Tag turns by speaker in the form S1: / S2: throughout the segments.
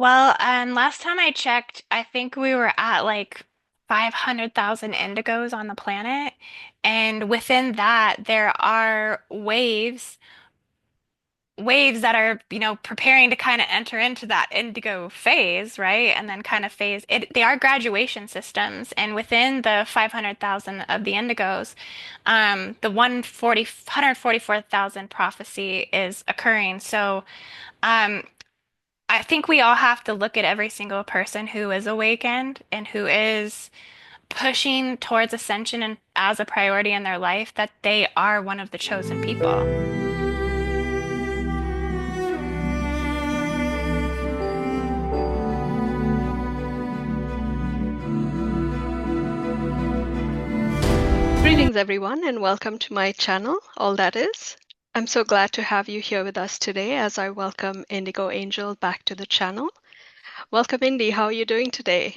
S1: Well, and last time I checked, I think we were at like 500,000 indigos on the planet. And within that, there are waves that are, preparing to kind of enter into that indigo phase, right? And then kind of phase it. They are graduation systems. And within the 500,000 of the indigos, the 144,000 prophecy is occurring. So, um, I think we all have to look at every single person who is awakened and who is pushing towards ascension and as a priority in their life, that they are one of the chosen people.
S2: Greetings, everyone, and welcome to my channel, All That Is. I'm so glad to have you here with us today as I welcome IndigoAngel back to the channel. Welcome, Indy. How are you doing today?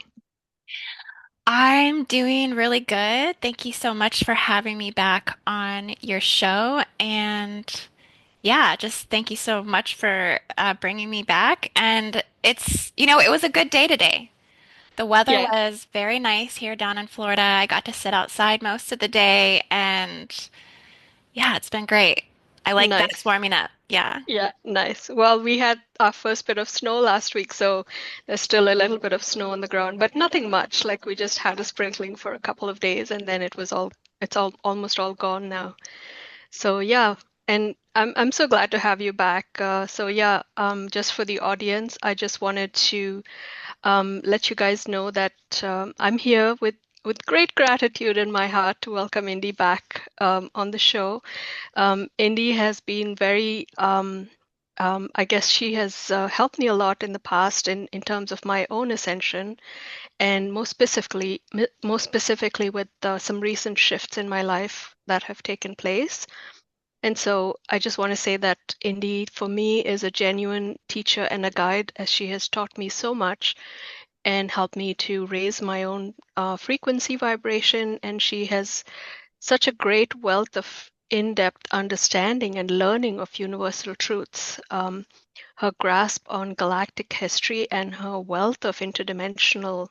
S1: I'm doing really good. Thank you so much for having me back on your show. And yeah, just thank you so much for bringing me back. And it was a good day today. The weather
S2: Yeah,
S1: was very nice here down in Florida. I got to sit outside most of the day, and yeah, it's been great. I like that it's
S2: nice.
S1: warming up. Yeah.
S2: Yeah, nice. Well, we had our first bit of snow last week, so there's still a little bit of snow on the ground, but nothing much. Like we just had a sprinkling for a couple of days, and then it's all almost all gone now. So yeah, and I'm so glad to have you back. So yeah, just for the audience, I just wanted to let you guys know that I'm here with great gratitude in my heart to welcome Indy back on the show. Indy has been very, I guess she has helped me a lot in the past in terms of my own ascension, and most specifically with some recent shifts in my life that have taken place. And so I just want to say that Indy, for me, is a genuine teacher and a guide, as she has taught me so much and helped me to raise my own frequency vibration. And she has such a great wealth of in depth understanding and learning of universal truths. Her grasp on galactic history and her wealth of interdimensional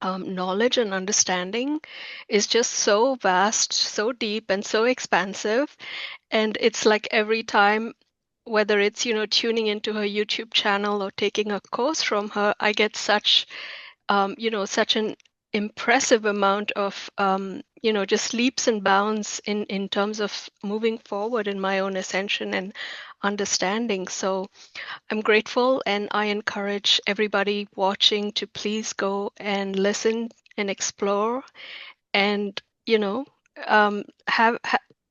S2: knowledge and understanding is just so vast, so deep, and so expansive. And it's like every time, whether it's, tuning into her YouTube channel or taking a course from her, I get such an impressive amount of, just leaps and bounds in terms of moving forward in my own ascension and understanding. So I'm grateful, and I encourage everybody watching to please go and listen and explore and,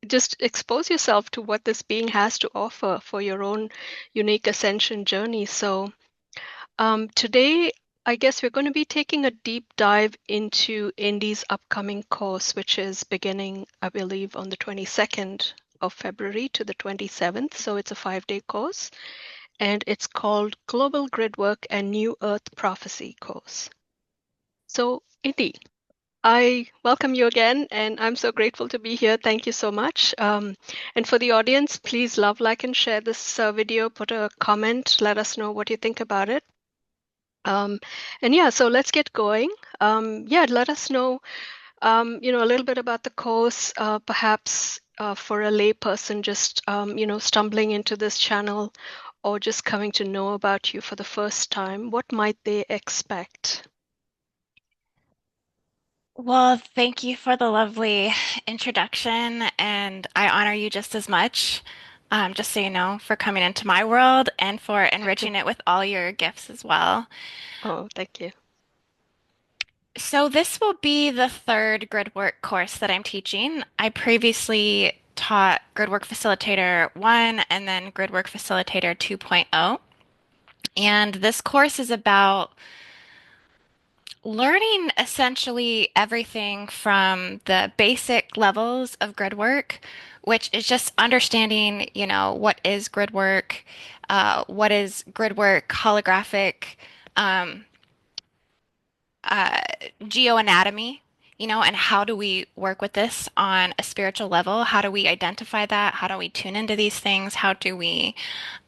S2: just expose yourself to what this being has to offer for your own unique ascension journey. So today, I guess we're going to be taking a deep dive into Indy's upcoming course, which is beginning, I believe, on the 22nd of February to the 27th. So it's a 5-day course, and it's called Global Gridwork and New Earth Prophecy course. So, Indy, I welcome you again, and I'm so grateful to be here. Thank you so much. And for the audience, please love, like, and share this video. Put a comment. Let us know what you think about it. Um, and yeah, so let's get going. Yeah, let us know, a little bit about the course. Perhaps for a lay person just, stumbling into this channel or just coming to know about you for the first time, what might they expect?
S1: Well, thank you for the lovely introduction, and I honor you just as much, just so you know, for coming into my world and for enriching it with all your gifts as well.
S2: Oh, thank you.
S1: So this will be the third gridwork course that I'm teaching. I previously taught Gridwork Facilitator 1 and then Gridwork Facilitator 2.0. And this course is about learning essentially everything from the basic levels of grid work, which is just understanding, what is grid work, what is grid work, holographic, um, uh, geoanatomy, and how do we work with this on a spiritual level? How do we identify that? How do we tune into these things? How do we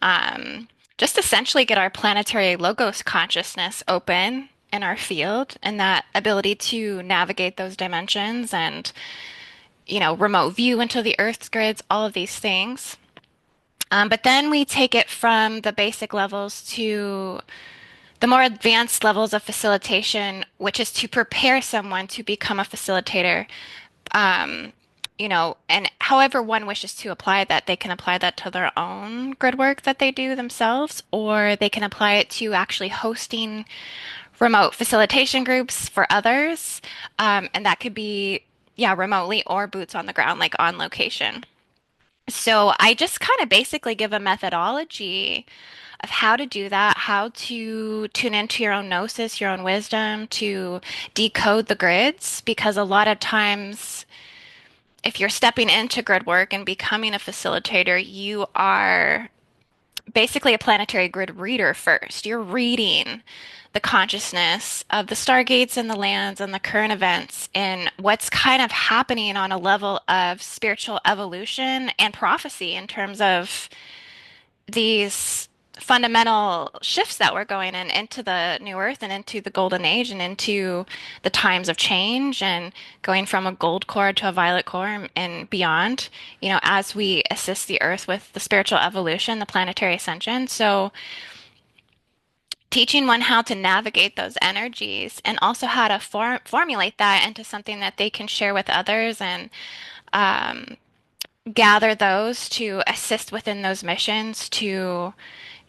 S1: um, just essentially get our planetary logos consciousness open in our field and that ability to navigate those dimensions and, remote view into the Earth's grids, all of these things. But then we take it from the basic levels to the more advanced levels of facilitation, which is to prepare someone to become a facilitator. And however one wishes to apply that, they can apply that to their own grid work that they do themselves, or they can apply it to actually hosting remote facilitation groups for others. And that could be, yeah, remotely or boots on the ground, like on location. So I just kind of basically give a methodology of how to do that, how to tune into your own gnosis, your own wisdom, to decode the grids, because a lot of times if you're stepping into grid work and becoming a facilitator, you are basically a planetary grid reader first. You're reading the consciousness of the stargates and the lands and the current events and what's kind of happening on a level of spiritual evolution and prophecy in terms of these fundamental shifts that we're going in into the new earth and into the golden age and into the times of change and going from a gold core to a violet core and beyond, as we assist the earth with the spiritual evolution, the planetary ascension. So teaching one how to navigate those energies and also how to formulate that into something that they can share with others and um, gather those to assist within those missions to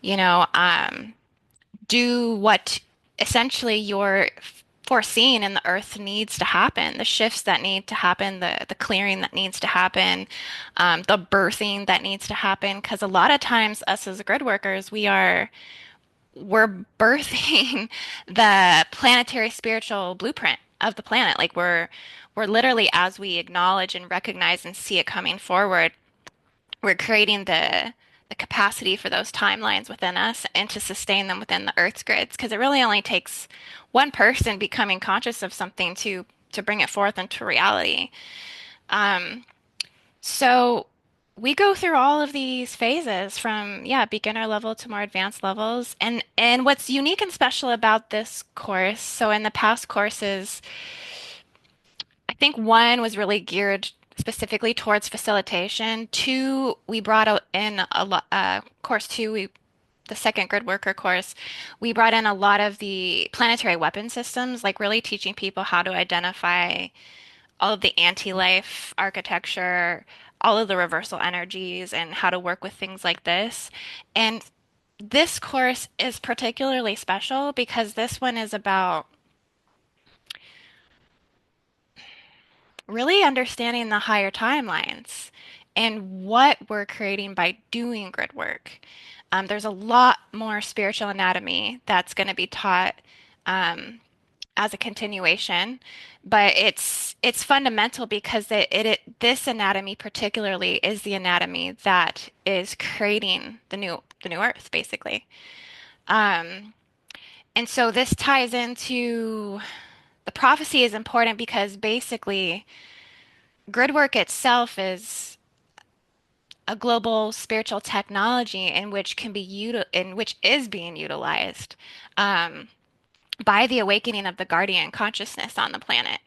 S1: you know, do what essentially you're foreseeing in the earth needs to happen, the shifts that need to happen, the clearing that needs to happen, the birthing that needs to happen. Because a lot of times, us as grid workers, we're birthing the planetary spiritual blueprint of the planet. Like we're literally, as we acknowledge and recognize and see it coming forward, we're creating the capacity for those timelines within us and to sustain them within the Earth's grids because it really only takes one person becoming conscious of something to bring it forth into reality. Um, so we go through all of these phases from beginner level to more advanced levels and what's unique and special about this course, so in the past courses I think one was really geared specifically towards facilitation. Two, we brought in a lot, course two, the second grid worker course, we brought in a lot of the planetary weapon systems, like really teaching people how to identify all of the anti-life architecture, all of the reversal energies, and how to work with things like this. And this course is particularly special because this one is about really understanding the higher timelines and what we're creating by doing grid work. There's a lot more spiritual anatomy that's going to be taught as a continuation, but it's fundamental because this anatomy particularly is the anatomy that is creating the new Earth, basically. Um, and so this ties into the prophecy is important because basically grid work itself is a global spiritual technology in which is being utilized um, by the awakening of the guardian consciousness on the planet.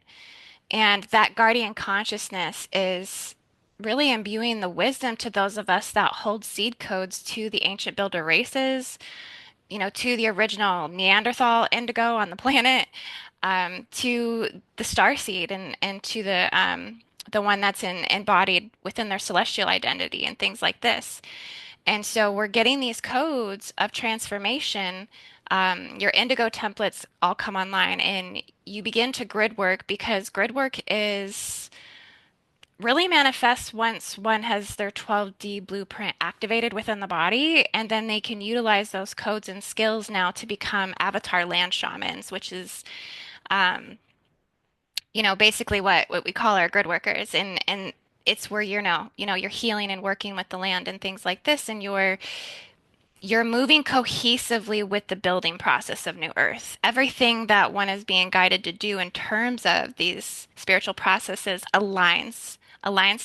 S1: And that guardian consciousness is really imbuing the wisdom to those of us that hold seed codes to the ancient builder races, to the original Neanderthal indigo on the planet, to the star seed and to the one that's embodied within their celestial identity and things like this. And so we're getting these codes of transformation. Your indigo templates all come online and you begin to grid work because grid work is really manifests once one has their 12D blueprint activated within the body, and then they can utilize those codes and skills now to become avatar land shamans, which is, um, basically what we call our grid workers. And it's where you're healing and working with the land and things like this, and you're moving cohesively with the building process of New Earth. Everything that one is being guided to do in terms of these spiritual processes aligns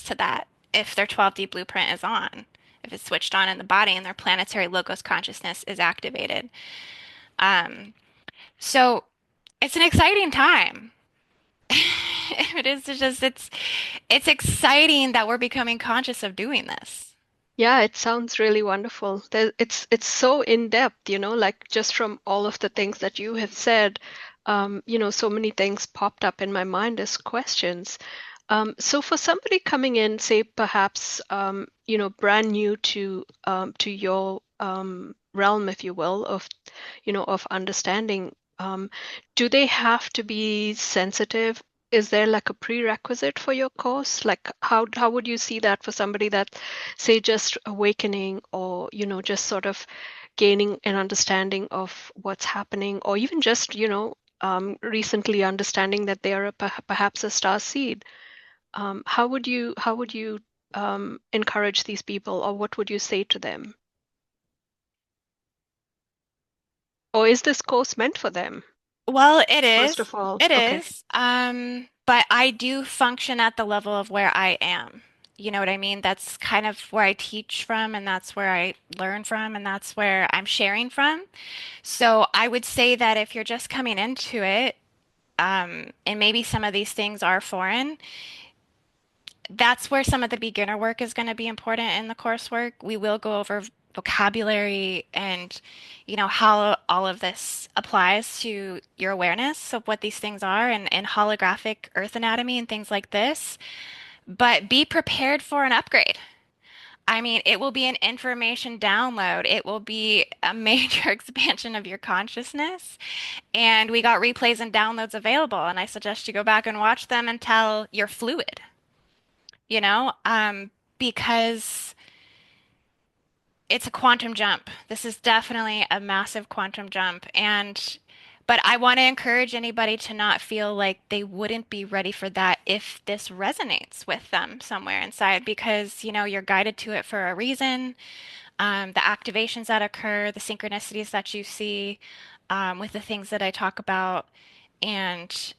S1: to that if their 12D blueprint is on. if it's switched on in the body and their planetary logos consciousness is activated. Um, so it's an exciting time. It is just it's exciting that we're becoming conscious of doing this.
S2: Yeah, it sounds really wonderful. It's so in depth, like just from all of the things that you have said, so many things popped up in my mind as questions. So for somebody coming in, say perhaps brand new to your realm, if you will, of understanding, do they have to be sensitive? Is there like a prerequisite for your course? Like how would you see that for somebody that, say, just awakening or, just sort of gaining an understanding of what's happening, or even just, recently understanding that they are perhaps a star seed? How would you encourage these people, or what would you say to them? Or is this course meant for them,
S1: Well, it
S2: first
S1: is.
S2: of all?
S1: It
S2: Okay.
S1: is. But I do function at the level of where I am. You know what I mean? That's kind of where I teach from, and that's where I learn from, and that's where I'm sharing from. So I would say that if you're just coming into it, and maybe some of these things are foreign, that's where some of the beginner work is going to be important in the coursework. We will go over vocabulary and, how all of this applies to your awareness of what these things are and holographic earth anatomy and things like this. But be prepared for an upgrade. I mean, it will be an information download. It will be a major expansion of your consciousness. And we got replays and downloads available. And I suggest you go back and watch them until you're fluid, you know, because it's a quantum jump. This is definitely a massive quantum jump. But I want to encourage anybody to not feel like they wouldn't be ready for that if this resonates with them somewhere inside, because, you're guided to it for a reason. The activations that occur, the synchronicities that you see, with the things that I talk about. And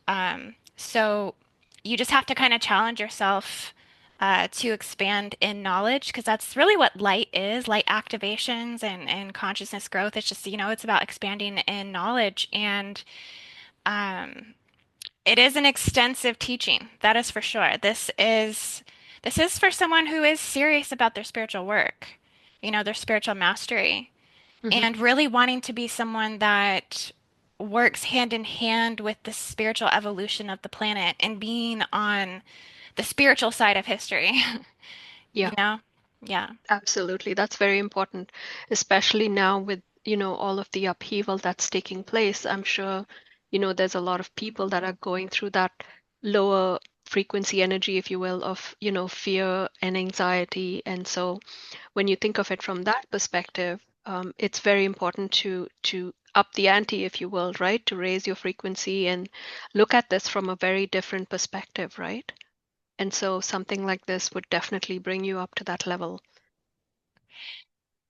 S1: so you just have to kind of challenge yourself to expand in knowledge because that's really what light is, light activations and consciousness growth. It's just, it's about expanding in knowledge. And um, it is an extensive teaching, that is for sure. This is for someone who is serious about their spiritual work, their spiritual mastery
S2: Hmm.
S1: and really wanting to be someone that works hand in hand with the spiritual evolution of the planet and being on the spiritual side of history, you
S2: Yeah.
S1: know? Yeah.
S2: Absolutely. That's very important, especially now with, all of the upheaval that's taking place. I'm sure, there's a lot of people that are going through that lower frequency energy, if you will, of, fear and anxiety. And so when you think of it from that perspective, it's very important to up the ante, if you will, right? To raise your frequency and look at this from a very different perspective, right? And so something like this would definitely bring you up to that level.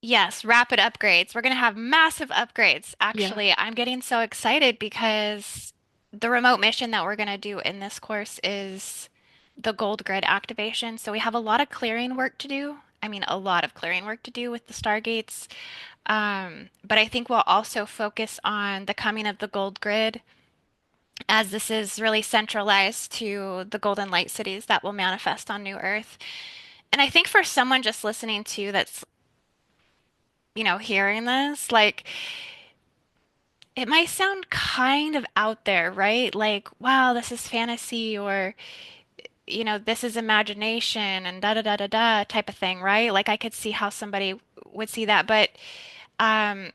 S1: Yes, rapid upgrades. We're going to have massive upgrades.
S2: Yeah.
S1: Actually, I'm getting so excited because the remote mission that we're going to do in this course is the gold grid activation. So we have a lot of clearing work to do. I mean, a lot of clearing work to do with the stargates. But I think we'll also focus on the coming of the gold grid, as this is really centralized to the golden light cities that will manifest on New Earth. And I think for someone just listening to that's, hearing this, like it might sound kind of out there, right? Like, wow, this is fantasy or, this is imagination and da da da da da type of thing, right? Like I could see how somebody would see that, but um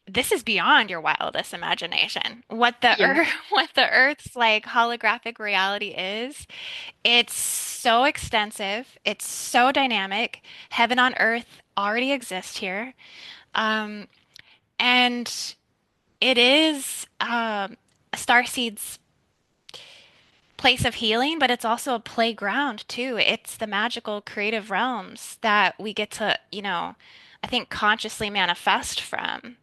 S1: this is beyond your wildest imagination. What the
S2: Yeah.
S1: earth, what the Earth's like holographic reality is, it's so extensive, it's so dynamic. Heaven on earth already exists here. Um, and it is a starseed's place of healing, but it's also a playground too. It's the magical creative realms that we get to, I think consciously manifest from.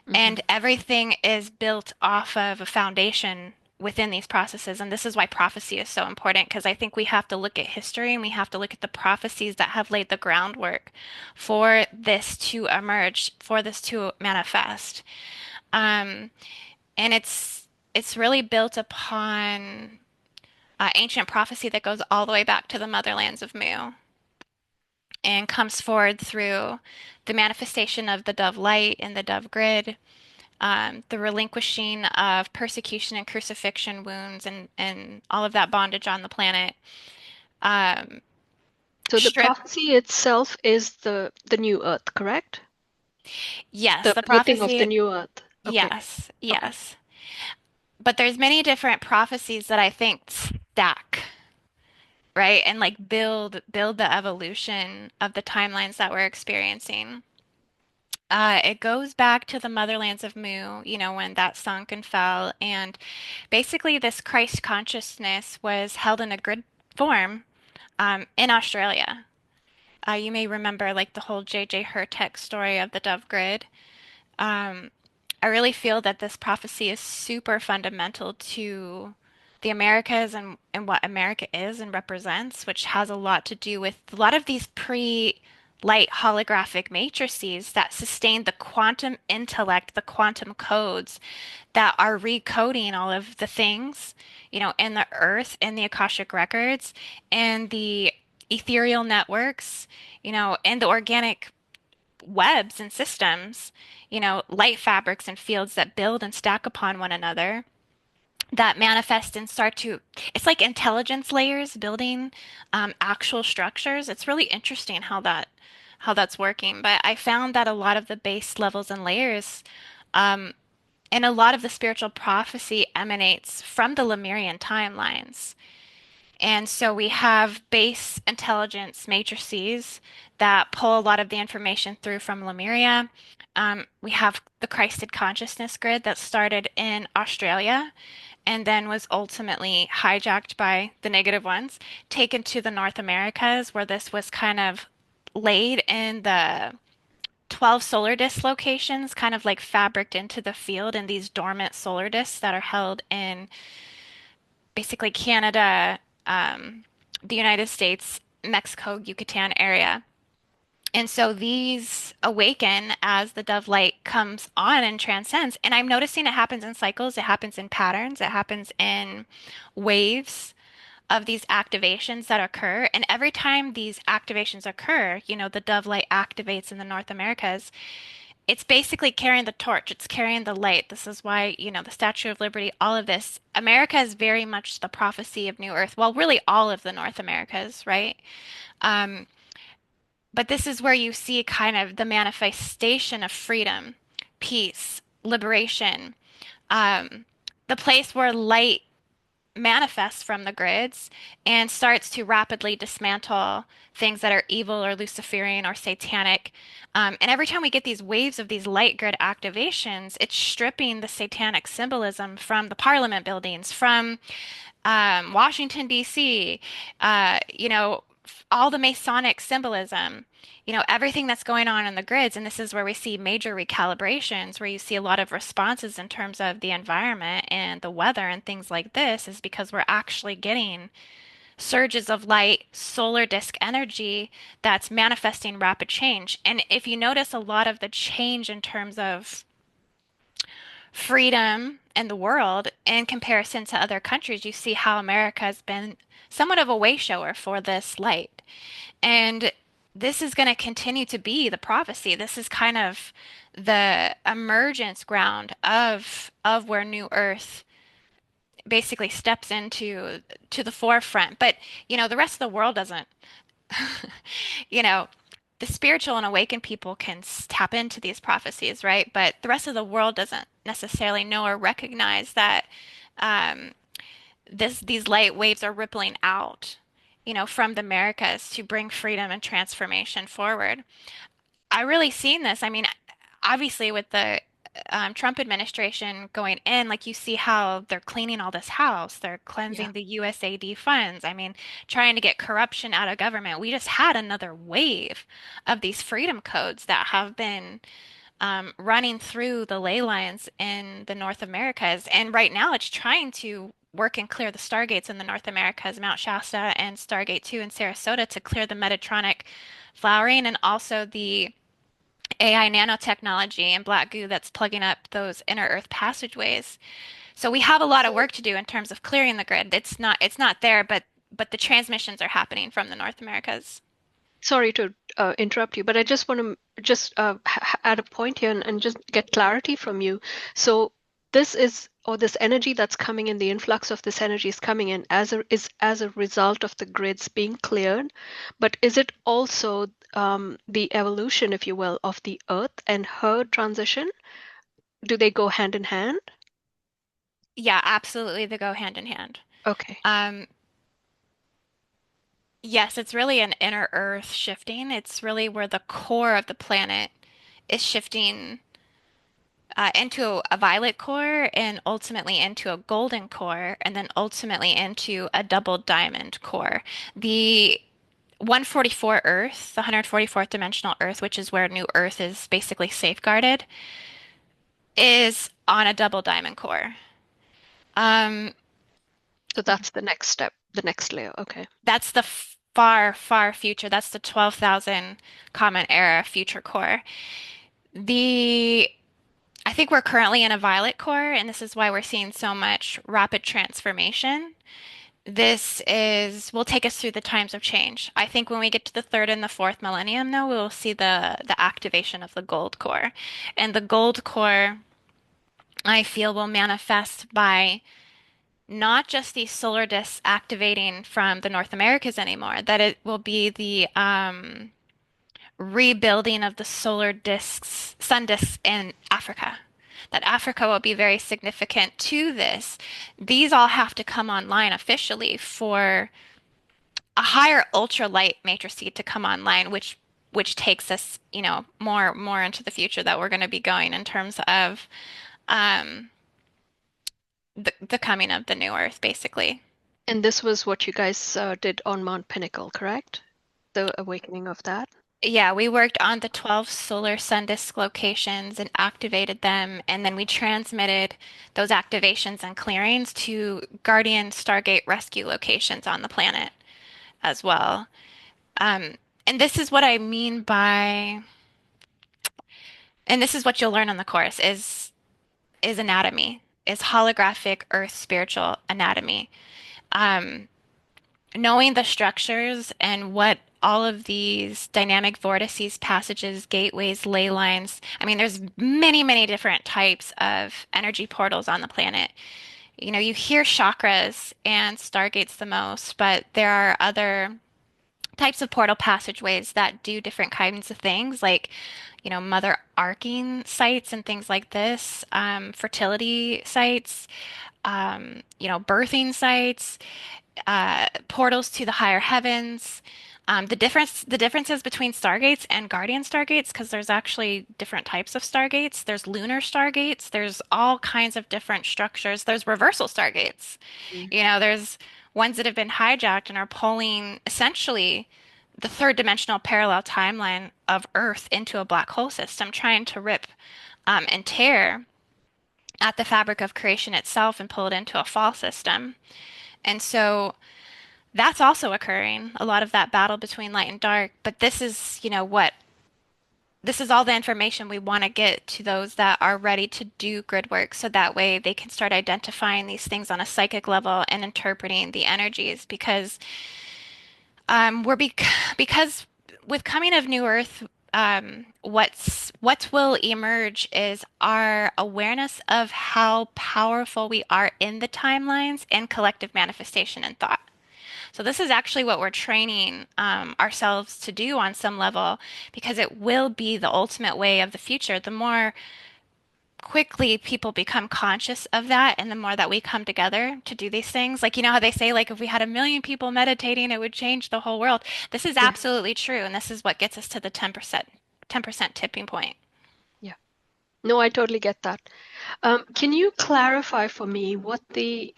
S2: Hmm.
S1: And everything is built off of a foundation within these processes. And this is why prophecy is so important, because I think we have to look at history and we have to look at the prophecies that have laid the groundwork for this to emerge, for this to manifest. Um, and it's really built upon ancient prophecy that goes all the way back to the motherlands of Mu and comes forward through the manifestation of the dove light and the dove grid, the relinquishing of persecution and crucifixion wounds and all of that bondage on the planet. Um,
S2: So the
S1: strip,
S2: prophecy itself is the new Earth, correct?
S1: yes,
S2: The
S1: the
S2: birthing of the
S1: prophecy,
S2: new Earth. Okay.
S1: yes,
S2: Okay.
S1: yes. But there's many different prophecies that I think stack, right? And like build the evolution of the timelines that we're experiencing. It goes back to the motherlands of Mu, when that sunk and fell. And basically, this Christ consciousness was held in a grid form in Australia. You may remember like the whole J.J. Hurtek story of the Dove Grid. Um, I really feel that this prophecy is super fundamental to the Americas and what America is and represents, which has a lot to do with a lot of these pre-light holographic matrices that sustain the quantum intellect, the quantum codes that are recoding all of the things, in the earth, in the Akashic records, and the ethereal networks, and the organic webs and systems, light fabrics and fields that build and stack upon one another, that manifest and start to, it's like intelligence layers building actual structures. It's really interesting how that's working. But I found that a lot of the base levels and layers um, and a lot of the spiritual prophecy emanates from the Lemurian timelines. And so we have base intelligence matrices that pull a lot of the information through from Lemuria. We have the Christed consciousness grid that started in Australia and then was ultimately hijacked by the negative ones, taken to the North Americas, where this was kind of laid in the 12 solar disk locations, kind of like fabriced into the field in these dormant solar disks that are held in basically Canada, the United States, Mexico, Yucatan area. And so these awaken as the dove light comes on and transcends. And I'm noticing it happens in cycles, it happens in patterns, it happens in waves of these activations that occur. And every time these activations occur, the dove light activates in the North Americas. It's basically carrying the torch. It's carrying the light. This is why, the Statue of Liberty, all of this. America is very much the prophecy of New Earth. Well, really all of the North Americas, right? Um, but this is where you see kind of the manifestation of freedom, peace, liberation, um, the place where light manifests from the grids and starts to rapidly dismantle things that are evil or Luciferian or satanic. And every time we get these waves of these light grid activations, it's stripping the satanic symbolism from the parliament buildings, from Washington, D.C., all the Masonic symbolism, everything that's going on in the grids. And this is where we see major recalibrations, where you see a lot of responses in terms of the environment and the weather and things like this, is because we're actually getting surges of light, solar disk energy that's manifesting rapid change. And if you notice a lot of the change in terms of freedom in the world in comparison to other countries, you see how America has been somewhat of a way shower for this light. And this is going to continue to be the prophecy. This is kind of the emergence ground of where New Earth basically steps into to the forefront. But, the rest of the world doesn't. you know, the spiritual and awakened people can tap into these prophecies, right? But the rest of the world doesn't necessarily know or recognize that um, these light waves are rippling out, from the Americas to bring freedom and transformation forward. I really seen this. I mean, obviously with the Trump administration going in, like you see how they're cleaning all this house, they're
S2: Yeah.
S1: cleansing the USAID funds. I mean, trying to get corruption out of government. We just had another wave of these freedom codes that have been running through the ley lines in the North Americas. And right now it's trying to work and clear the stargates in the North Americas, Mount Shasta and Stargate 2 in Sarasota to clear the Metatronic flowering and also the AI nanotechnology and black goo that's plugging up those inner Earth passageways. So we have a lot of
S2: So
S1: work to do in terms of clearing the grid. It's not there, but the transmissions are happening from the North Americas.
S2: sorry to interrupt you, but I just want to just add a point here and just get clarity from you. So this is, or this energy that's coming in, the influx of this energy is coming in as a result of the grids being cleared, but is it also the evolution, if you will, of the Earth and her transition? Do they go hand in hand?
S1: Yeah, absolutely, they go hand in hand.
S2: Okay.
S1: Um, yes, it's really an inner Earth shifting. It's really where the core of the planet is shifting into a violet core and ultimately into a golden core and then ultimately into a double diamond core. The 144 Earth, the 144th dimensional Earth, which is where New Earth is basically safeguarded, is on a double diamond core. Um,
S2: So that's the next step, the next layer. Okay.
S1: that's the far, far future. That's the 12,000 Common Era future core. The I think we're currently in a violet core, and this is why we're seeing so much rapid transformation. This is will take us through the times of change. I think when we get to the third and the fourth millennium, though, we will see the activation of the gold core. And the gold core, I feel, will manifest by not just these solar disks activating from the North Americas anymore, that it will be the rebuilding of the solar disks, sun disks in Africa. That Africa will be very significant to this. These all have to come online officially for a higher ultralight matrix to come online, which takes us, more into the future that we're going to be going in terms of um, the coming of the new Earth, basically.
S2: And this was what you guys did on Mount Pinnacle, correct? The awakening of that.
S1: Yeah, we worked on the 12 solar sun disk locations and activated them, and then we transmitted those activations and clearings to Guardian Stargate rescue locations on the planet as well. Um, and this is what I mean by, and this is what you'll learn on the course is anatomy, is holographic Earth spiritual anatomy. Um, Knowing the structures and what all of these dynamic vortices, passages, gateways, ley lines. I mean, there's many, many different types of energy portals on the planet. You hear chakras and stargates the most, but there are other types of portal passageways that do different kinds of things, like, mother arcing sites and things like this, fertility sites, birthing sites, portals to the higher heavens. The differences between stargates and guardian stargates, because there's actually different types of stargates. There's lunar stargates. There's all kinds of different structures. There's reversal stargates.
S2: Mm.
S1: There's ones that have been hijacked and are pulling essentially the third dimensional parallel timeline of Earth into a black hole system, trying to rip and tear at the fabric of creation itself and pull it into a fall system. And so that's also occurring, a lot of that battle between light and dark. But this is, this is all the information we want to get to those that are ready to do grid work. So that way they can start identifying these things on a psychic level and interpreting the energies because with coming of New Earth, what will emerge is our awareness of how powerful we are in the timelines and collective manifestation and thought. So this is actually what we're training ourselves to do on some level because it will be the ultimate way of the future. The more quickly people become conscious of that and the more that we come together to do these things, like how they say like if we had 1 million people meditating, it would change the whole world. This is
S2: Yeah,
S1: absolutely true, and this is what gets us to the 10% tipping point.
S2: yeah. No, I totally get that. Can you clarify for me what the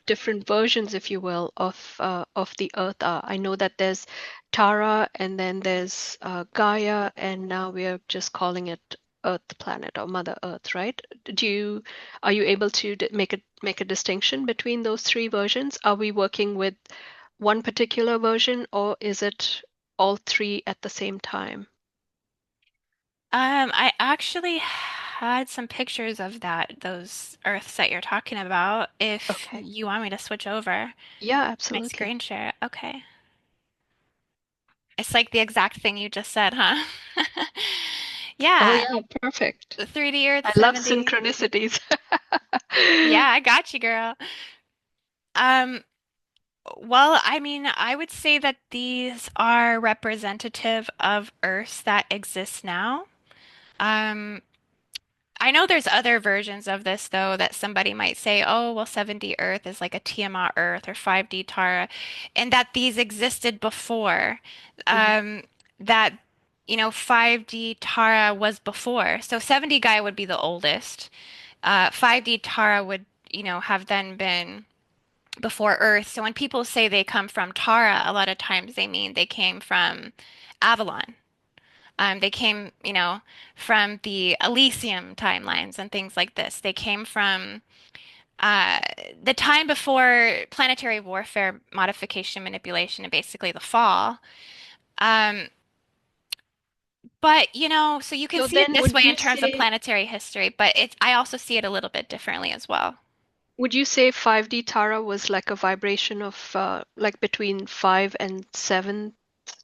S2: different versions, if you will, of the Earth are? I know that there's Tara, and then there's Gaia, and now we are just calling it. Earth planet or Mother Earth, right? Are you able to make a distinction between those three versions? Are we working with one particular version, or is it all three at the same time?
S1: I actually had some pictures of those Earths that you're talking about. If
S2: Okay.
S1: you want me to switch over
S2: Yeah,
S1: my
S2: absolutely.
S1: screen share. Okay. It's like the exact thing you just said, huh?
S2: Oh
S1: Yeah.
S2: yeah, perfect.
S1: 3D Earth
S2: I love
S1: 70.
S2: synchronicities.
S1: Yeah, I got you, girl. Um, well, I mean, I would say that these are representative of Earths that exist now. Um, I know there's other versions of this though that somebody might say, oh, well, 7D Earth is like a Tiamat Earth or 5D Tara, and that these existed before.
S2: Mhm.
S1: Um, that 5D Tara was before. So 7D Gaia would be the oldest. 5D Tara would, have then been before Earth. So when people say they come from Tara, a lot of times they mean they came from Avalon. They came, from the Elysium timelines and things like this. They came from uh, the time before planetary warfare, modification, manipulation, and basically the fall. Um, but, so you can
S2: So
S1: see it
S2: then
S1: this way in terms of planetary history, but I also see it a little bit differently as well.
S2: would you say 5D Tara was like a vibration of like between 5 and 7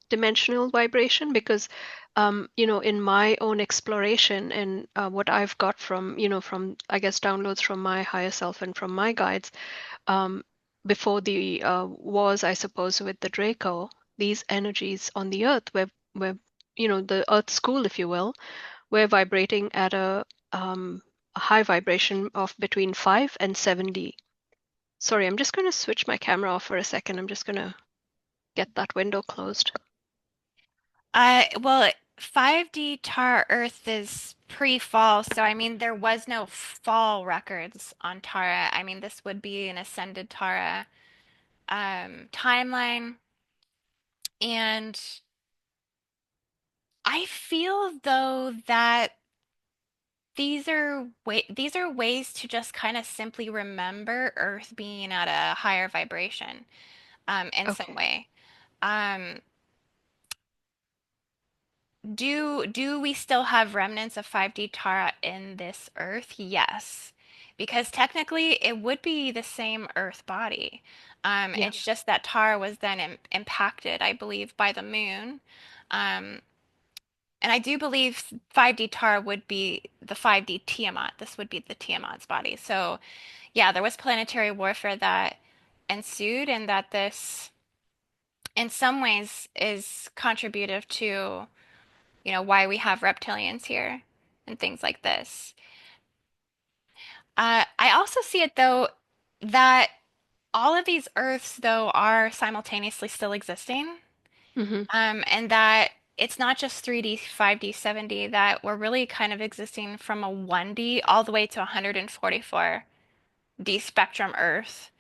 S2: dimensional vibration? Because in my own exploration and what I've got from, from I guess downloads from my higher self and from my guides, um, before the wars, I suppose, with the Draco, these energies on the Earth were the Earth school, if you will, were vibrating at a high vibration of between 5 and 7D. Sorry, I'm just going to switch my camera off for a second. I'm just going to get that window closed.
S1: Well, 5D Tara Earth is pre-fall, so I mean there was no fall records on Tara. I mean this would be an ascended Tara timeline, and I feel though that these are ways to just kind of simply remember Earth being at a higher vibration in some
S2: Okay.
S1: way. Um, do we still have remnants of 5D Tara in this Earth? Yes. Because technically it would be the same Earth body.
S2: Yeah.
S1: It's just that Tara was then impacted, I believe, by the moon. Um, and I do believe 5D Tara would be the 5D Tiamat. This would be the Tiamat's body. So, yeah, there was planetary warfare that ensued, and that this, in some ways, is contributive to why we have reptilians here and things like this. I also see it though that all of these Earths though are simultaneously still existing,
S2: Hmm.
S1: and that it's not just 3D, 5D, 7D, that we're really kind of existing from a 1D all the way to 144D spectrum Earth.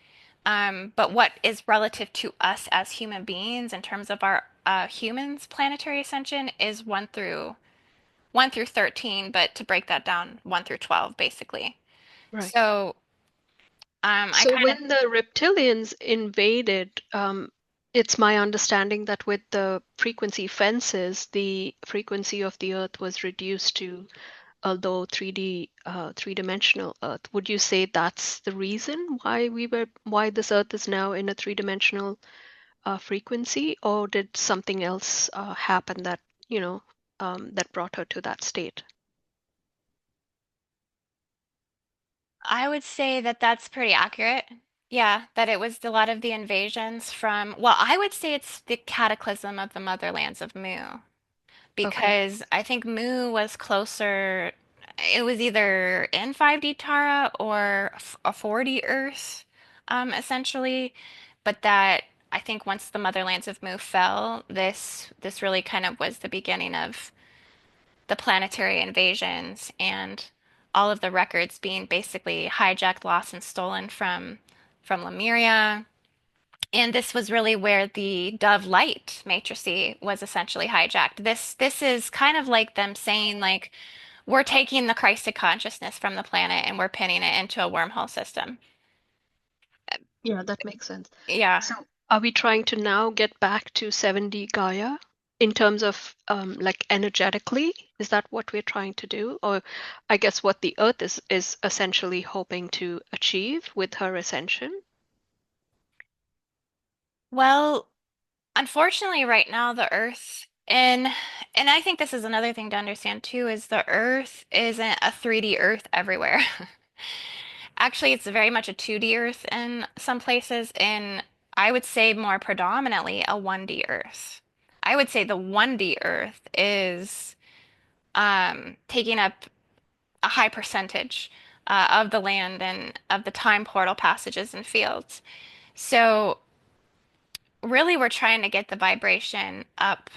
S1: But what is relative to us as human beings in terms of our humans' planetary ascension is 1 through 13, but to break that down, 1 through 12, basically.
S2: Right.
S1: So, I
S2: So
S1: kind of,
S2: when the reptilians invaded, it's my understanding that with the frequency fences, the frequency of the Earth was reduced to, although 3D, three-dimensional Earth. Would you say that's the reason why this Earth is now in a three-dimensional frequency, or did something else happen that, that brought her to that state?
S1: I would say that that's pretty accurate. Yeah, that it was a lot of the invasions from, well, I would say it's the cataclysm of the motherlands of Mu,
S2: Okay.
S1: because I think Mu was closer, it was either in 5D Tara or a 4D Earth, essentially, but that I think once the motherlands of Mu fell, this really kind of was the beginning of the planetary invasions and all of the records being basically hijacked, lost, and stolen from Lemuria. And this was really where the Dove Light matrice was essentially hijacked. This is kind of like them saying like we're taking the Christed consciousness from the planet and we're pinning it into a wormhole system.
S2: Yeah, that makes sense.
S1: Yeah.
S2: So, are we trying to now get back to 7D Gaia in terms of like energetically? Is that what we're trying to do? Or I guess what the Earth is essentially hoping to achieve with her ascension?
S1: Well, unfortunately, right now the Earth and I think this is another thing to understand too, is the Earth isn't a 3D Earth everywhere. Actually, it's very much a 2D Earth in some places, and I would say more predominantly a 1D Earth. I would say the 1D Earth is taking up a high percentage of the land and of the time portal passages and fields. So really, we're trying to get the vibration up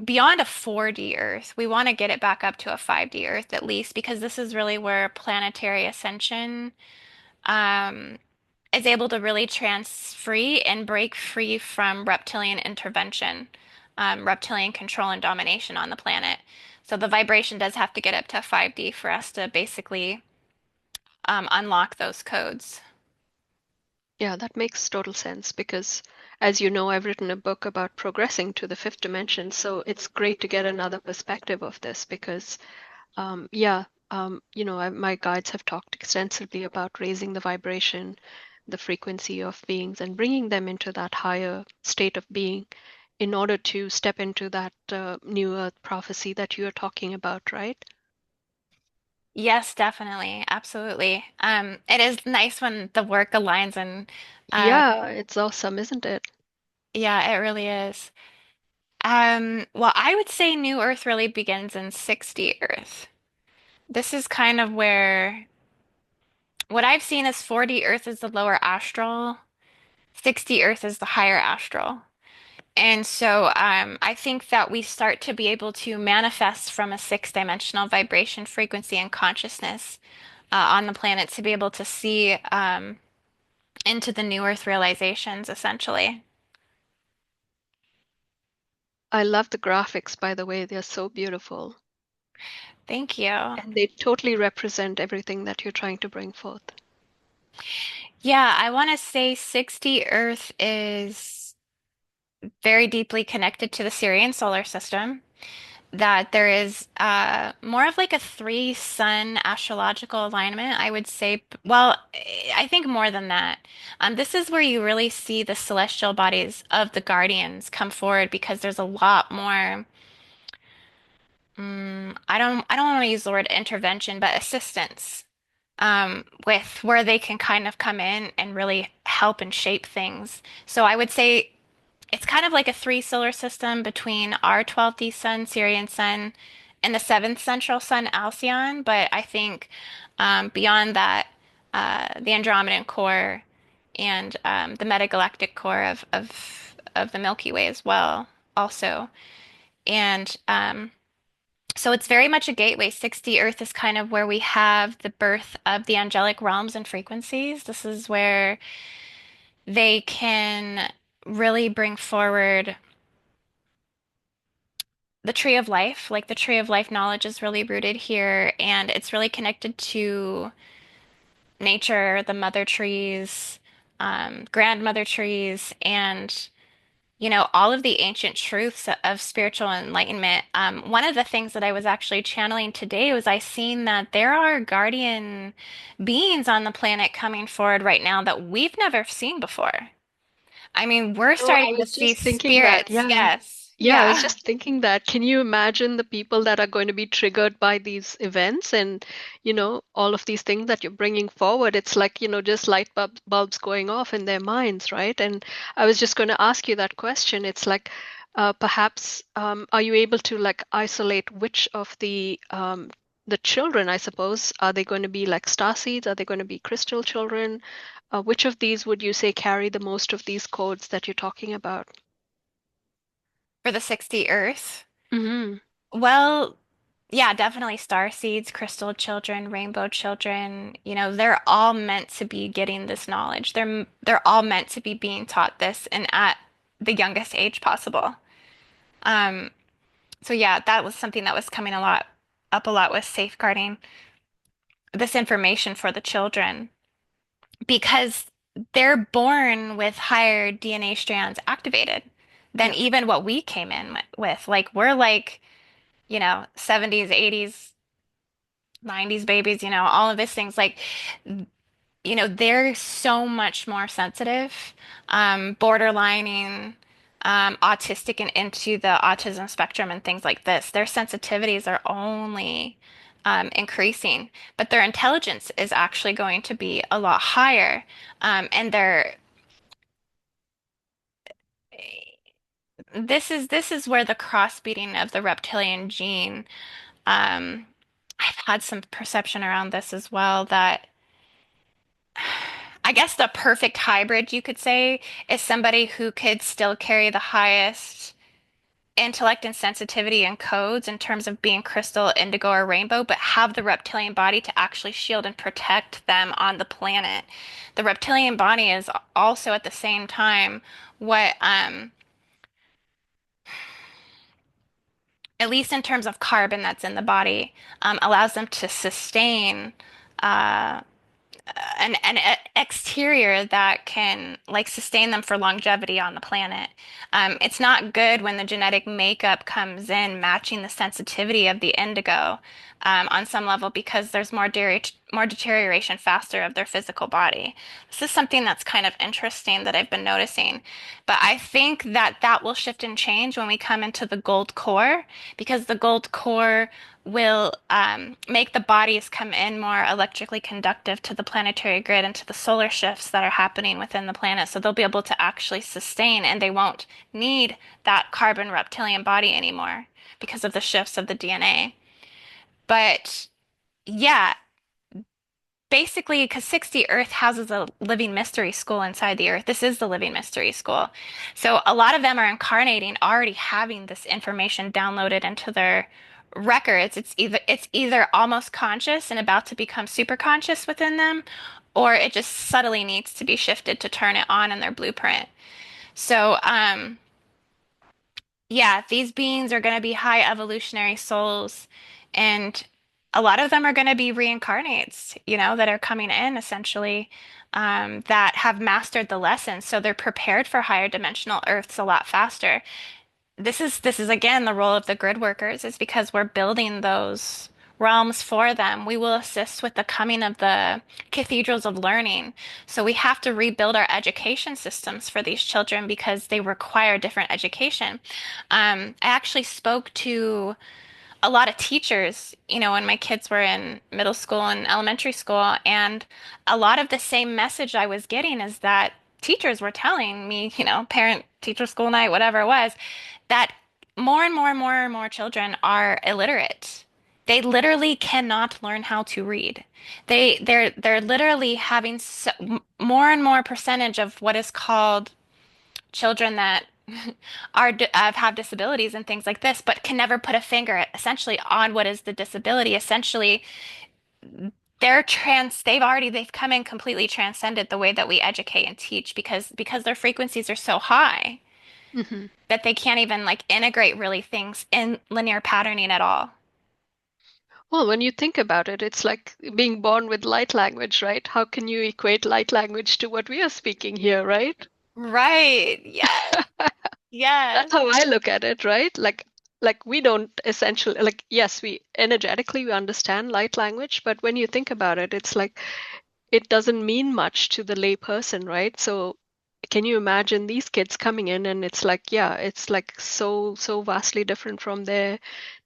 S1: beyond a 4D Earth. We want to get it back up to a 5D Earth at least, because this is really where planetary ascension um, is able to really trans free and break free from reptilian intervention, reptilian control and domination on the planet. So the vibration does have to get up to 5D for us to basically unlock those codes.
S2: Yeah, that makes total sense because, as you know, I've written a book about progressing to the fifth dimension. So it's great to get another perspective of this because, yeah, my guides have talked extensively about raising the vibration, the frequency of beings, and bringing them into that higher state of being in order to step into that new earth prophecy that you're talking about, right?
S1: Yes, definitely. Absolutely. It is nice when the work aligns and
S2: Yeah, it's awesome, isn't it?
S1: yeah, it really is. Well, I would say New Earth really begins in 60 Earth. This is kind of where what I've seen is 40 Earth is the lower astral, 60 Earth is the higher astral. And so I think that we start to be able to manifest from a six-dimensional vibration, frequency, and consciousness on the planet to be able to see into the new Earth realizations, essentially.
S2: I love the graphics, by the way, they're so beautiful.
S1: Thank you.
S2: And they totally represent everything that you're trying to bring forth.
S1: Yeah, I want to say 60 Earth is very deeply connected to the Sirian solar system. That there is more of like a three sun astrological alignment, I would say. Well, I think more than that. This is where you really see the celestial bodies of the guardians come forward because there's a lot more. I don't want to use the word intervention, but assistance with where they can kind of come in and really help and shape things. So I would say it's kind of like a three solar system between our 12D sun, Sirian sun, and the seventh central sun, Alcyon. But I think beyond that, the Andromedan core and the metagalactic core of the Milky Way as well, also. And so it's very much a gateway. 60 Earth is kind of where we have the birth of the angelic realms and frequencies. This is where they can really bring forward the tree of life. Like the tree of life knowledge is really rooted here, and it's really connected to nature, the mother trees, grandmother trees, and all of the ancient truths of spiritual enlightenment. One of the things that I was actually channeling today was I seen that there are guardian beings on the planet coming forward right now that we've never seen before. I mean, we're
S2: No, I
S1: starting to
S2: was
S1: see
S2: just thinking that,
S1: spirits.
S2: yeah.
S1: Yes.
S2: Yeah, I was
S1: Yeah.
S2: just thinking that. Can you imagine the people that are going to be triggered by these events and, all of these things that you're bringing forward? It's like, just bulbs going off in their minds, right? And I was just going to ask you that question. It's like, perhaps, are you able to like isolate which of the children, I suppose, are they going to be like star seeds? Are they going to be crystal children? Which of these would you say carry the most of these codes that you're talking about?
S1: For the 60 Earth.
S2: Hmm.
S1: Well, yeah, definitely star seeds, crystal children, rainbow children. They're all meant to be getting this knowledge. They're all meant to be being taught this and at the youngest age possible. Um, so yeah, that was something that was coming a lot. up a lot with safeguarding this information for the children because they're born with higher DNA strands activated than
S2: Yeah.
S1: even what we came in with. Like we're like, 70s, 80s, 90s babies, all of these things. Like, they're so much more sensitive, borderlining, autistic and into the autism spectrum and things like this. Their sensitivities are only increasing, but their intelligence is actually going to be a lot higher. And this is where the crossbreeding of the reptilian gene, um, I've had some perception around this as well that I guess the perfect hybrid, you could say, is somebody who could still carry the highest intellect and sensitivity and codes in terms of being crystal, indigo, or rainbow, but have the reptilian body to actually shield and protect them on the planet. The reptilian body is also at the same time what, at least in terms of carbon that's in the body, allows them to sustain uh, an exterior that can like sustain them for longevity on the planet. It's not good when the genetic makeup comes in matching the sensitivity of the indigo on some level because there's more deterioration faster of their physical body. This is something that's kind of interesting that I've been noticing. But I think that that will shift and change when we come into the gold core because the gold core will make the bodies come in more electrically conductive to the planetary grid and to the solar shifts that are happening within the planet. So they'll be able to actually sustain and they won't need that carbon reptilian body anymore because of the shifts of the DNA. But yeah, basically, because 60 Earth houses a living mystery school inside the Earth, this is the living mystery school. So a lot of them are incarnating, already having this information downloaded into their records. It's either almost conscious and about to become super conscious within them, or it just subtly needs to be shifted to turn it on in their blueprint. So, yeah, these beings are going to be high evolutionary souls, and a lot of them are going to be reincarnates, that are coming in essentially, that have mastered the lesson. So they're prepared for higher dimensional Earths a lot faster. This is again the role of the grid workers is because we're building those realms for them. We will assist with the coming of the cathedrals of learning. So we have to rebuild our education systems for these children because they require different education. I actually spoke to a lot of teachers, when my kids were in middle school and elementary school, and a lot of the same message I was getting is that teachers were telling me, parent teacher school night, whatever it was, that more and more and more and more children are illiterate. They literally cannot learn how to read. They're literally having more and more percentage of what is called children that have disabilities and things like this, but can never put a finger essentially on what is the disability. Essentially, they've come in completely transcended the way that we educate and teach because their frequencies are so high
S2: Hmm.
S1: that they can't even like integrate really things in linear patterning at all.
S2: Well, when you think about it, it's like being born with light language, right? How can you equate light language to what we are speaking here, right?
S1: Right. Yes.
S2: That's
S1: Yes.
S2: how I look at it, right? Like we don't essentially like yes, we energetically we understand light language, but when you think about it, it's like it doesn't mean much to the lay person, right? So can you imagine these kids coming in and it's like, yeah, it's like so vastly different from their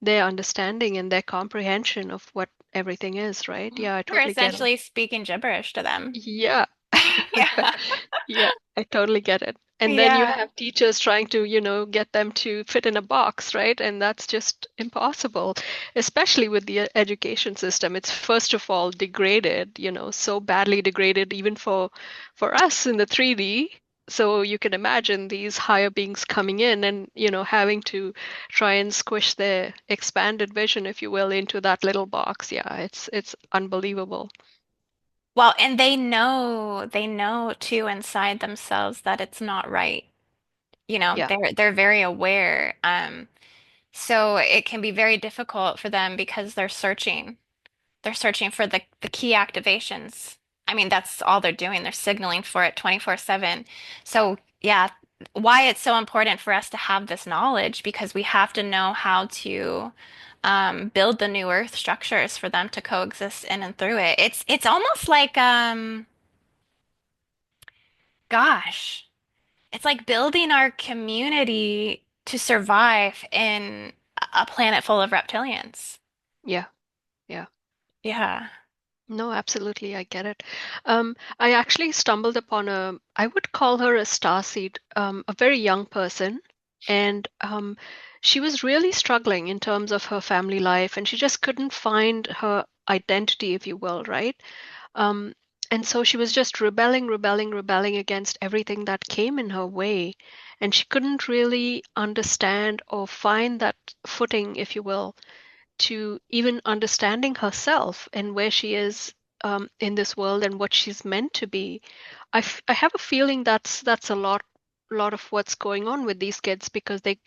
S2: understanding and their comprehension of what everything is, right? Yeah, I
S1: We're
S2: totally get it.
S1: essentially speaking gibberish to them.
S2: Yeah.
S1: Yeah.
S2: Yeah, I totally get it. And then you
S1: Yeah.
S2: have teachers trying to, get them to fit in a box, right? And that's just impossible, especially with the education system. It's first of all degraded, so badly degraded even for us in the 3D. So you can imagine these higher beings coming in and, having to try and squish their expanded vision, if you will, into that little box. Yeah, it's unbelievable.
S1: Well, and they know too inside themselves that it's not right.
S2: Yeah.
S1: They're very aware. So it can be very difficult for them because they're searching. They're searching for the key activations. I mean, that's all they're doing. They're signaling for it 24/7. So, yeah, why it's so important for us to have this knowledge because we have to know how to build the new Earth structures for them to coexist in and through it. It's almost like gosh, it's like building our community to survive in a planet full of reptilians.
S2: Yeah, yeah.
S1: Yeah.
S2: No, absolutely, I get it. I actually stumbled upon I would call her a starseed, a very young person, and she was really struggling in terms of her family life, and she just couldn't find her identity, if you will, right? Um, and so she was just rebelling, rebelling, rebelling against everything that came in her way, and she couldn't really understand or find that footing, if you will, to even understanding herself and where she is in this world and what she's meant to be. I have a feeling that's a lot of what's going on with these kids because they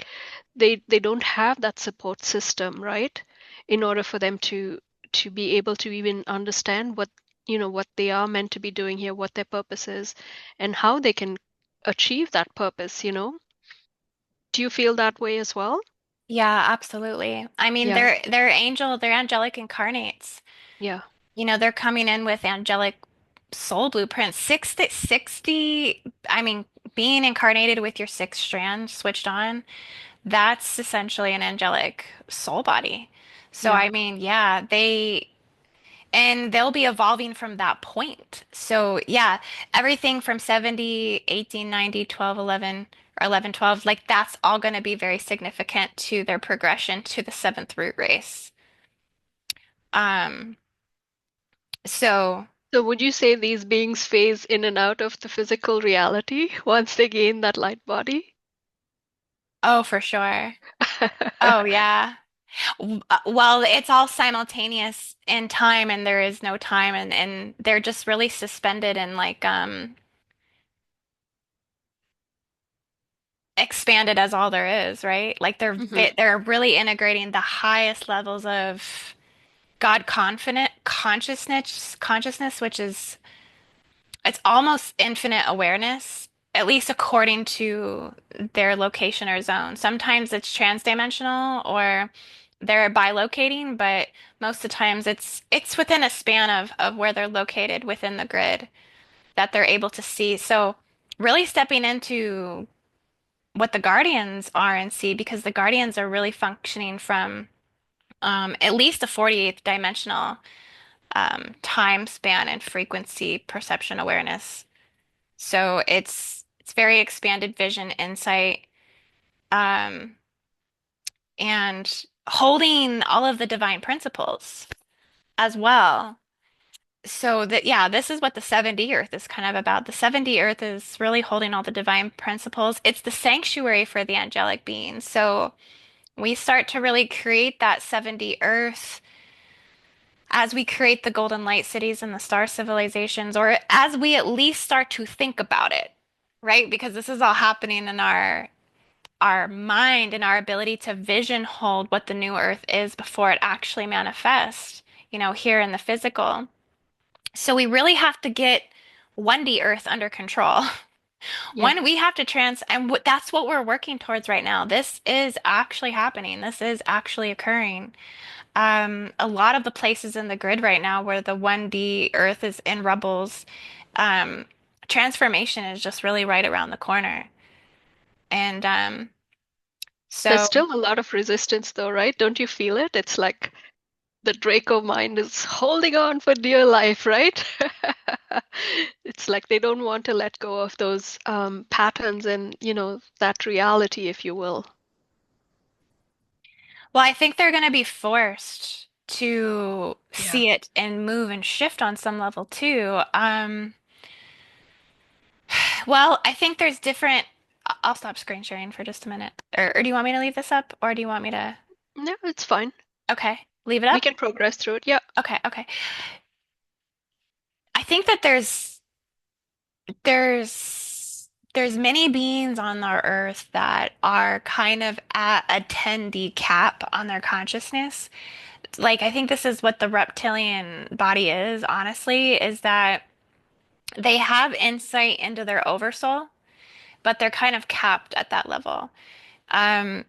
S2: don't have that support system, right? In order for them to be able to even understand what what they are meant to be doing here, what their purpose is, and how they can achieve that purpose, you know? Do you feel that way as well?
S1: Yeah, absolutely. I mean,
S2: Yeah,
S1: they're angelic incarnates.
S2: yeah,
S1: You know, they're coming in with angelic soul blueprints. 60, I mean, being incarnated with your sixth strand switched on, that's essentially an angelic soul body. So,
S2: yeah.
S1: I mean, yeah, and they'll be evolving from that point. So, yeah, everything from 70, 18, 90, 12, 11, or 11, 12, like that's all going to be very significant to their progression to the seventh root race. Um, so,
S2: So would you say these beings phase in and out of the physical reality once they gain that light body?
S1: oh, for sure. Oh, yeah. Well, it's all simultaneous in time and there is no time and they're just really suspended and like expanded as all there is, right? Like
S2: Hmm.
S1: they're really integrating the highest levels of God confident consciousness, which is it's almost infinite awareness, at least according to their location or zone. Sometimes it's transdimensional or they're bilocating, but most of the times it's within a span of where they're located within the grid that they're able to see. So really stepping into what the guardians are and see because the guardians are really functioning from at least a 48th dimensional time span and frequency perception awareness. So it's very expanded vision, insight, um, and holding all of the divine principles as well. So that yeah, this is what the 7D Earth is kind of about. The 7D Earth is really holding all the divine principles. It's the sanctuary for the angelic beings. So we start to really create that 7D Earth as we create the golden light cities and the star civilizations, or as we at least start to think about it, right? Because this is all happening in our mind and our ability to vision hold what the new earth is before it actually manifests, here in the physical. So we really have to get 1D earth under control.
S2: Yeah.
S1: One, we have to and that's what we're working towards right now. This is actually happening. This is actually occurring. A lot of the places in the grid right now where the 1D earth is in rubbles, um, transformation is just really right around the corner. And
S2: There's
S1: so
S2: still a lot of resistance though, right? Don't you feel it? It's like the Draco mind is holding on for dear life, right? It's like they don't want to let go of those patterns and, that reality, if you will.
S1: well, I think they're going to be forced to
S2: Yeah.
S1: see it and move and shift on some level too. Well, I think there's different. I'll stop screen sharing for just a minute. Or do you want me to leave this up, or do you want me to?
S2: No, it's fine.
S1: Okay, leave it
S2: We
S1: up.
S2: can progress through it. Yeah.
S1: Okay, okay. I think that there's there's many beings on our Earth that are kind of at a 10D cap on their consciousness. Like, I think this is what the reptilian body is, honestly, is that they have insight into their oversoul, but they're kind of capped at that level. Um,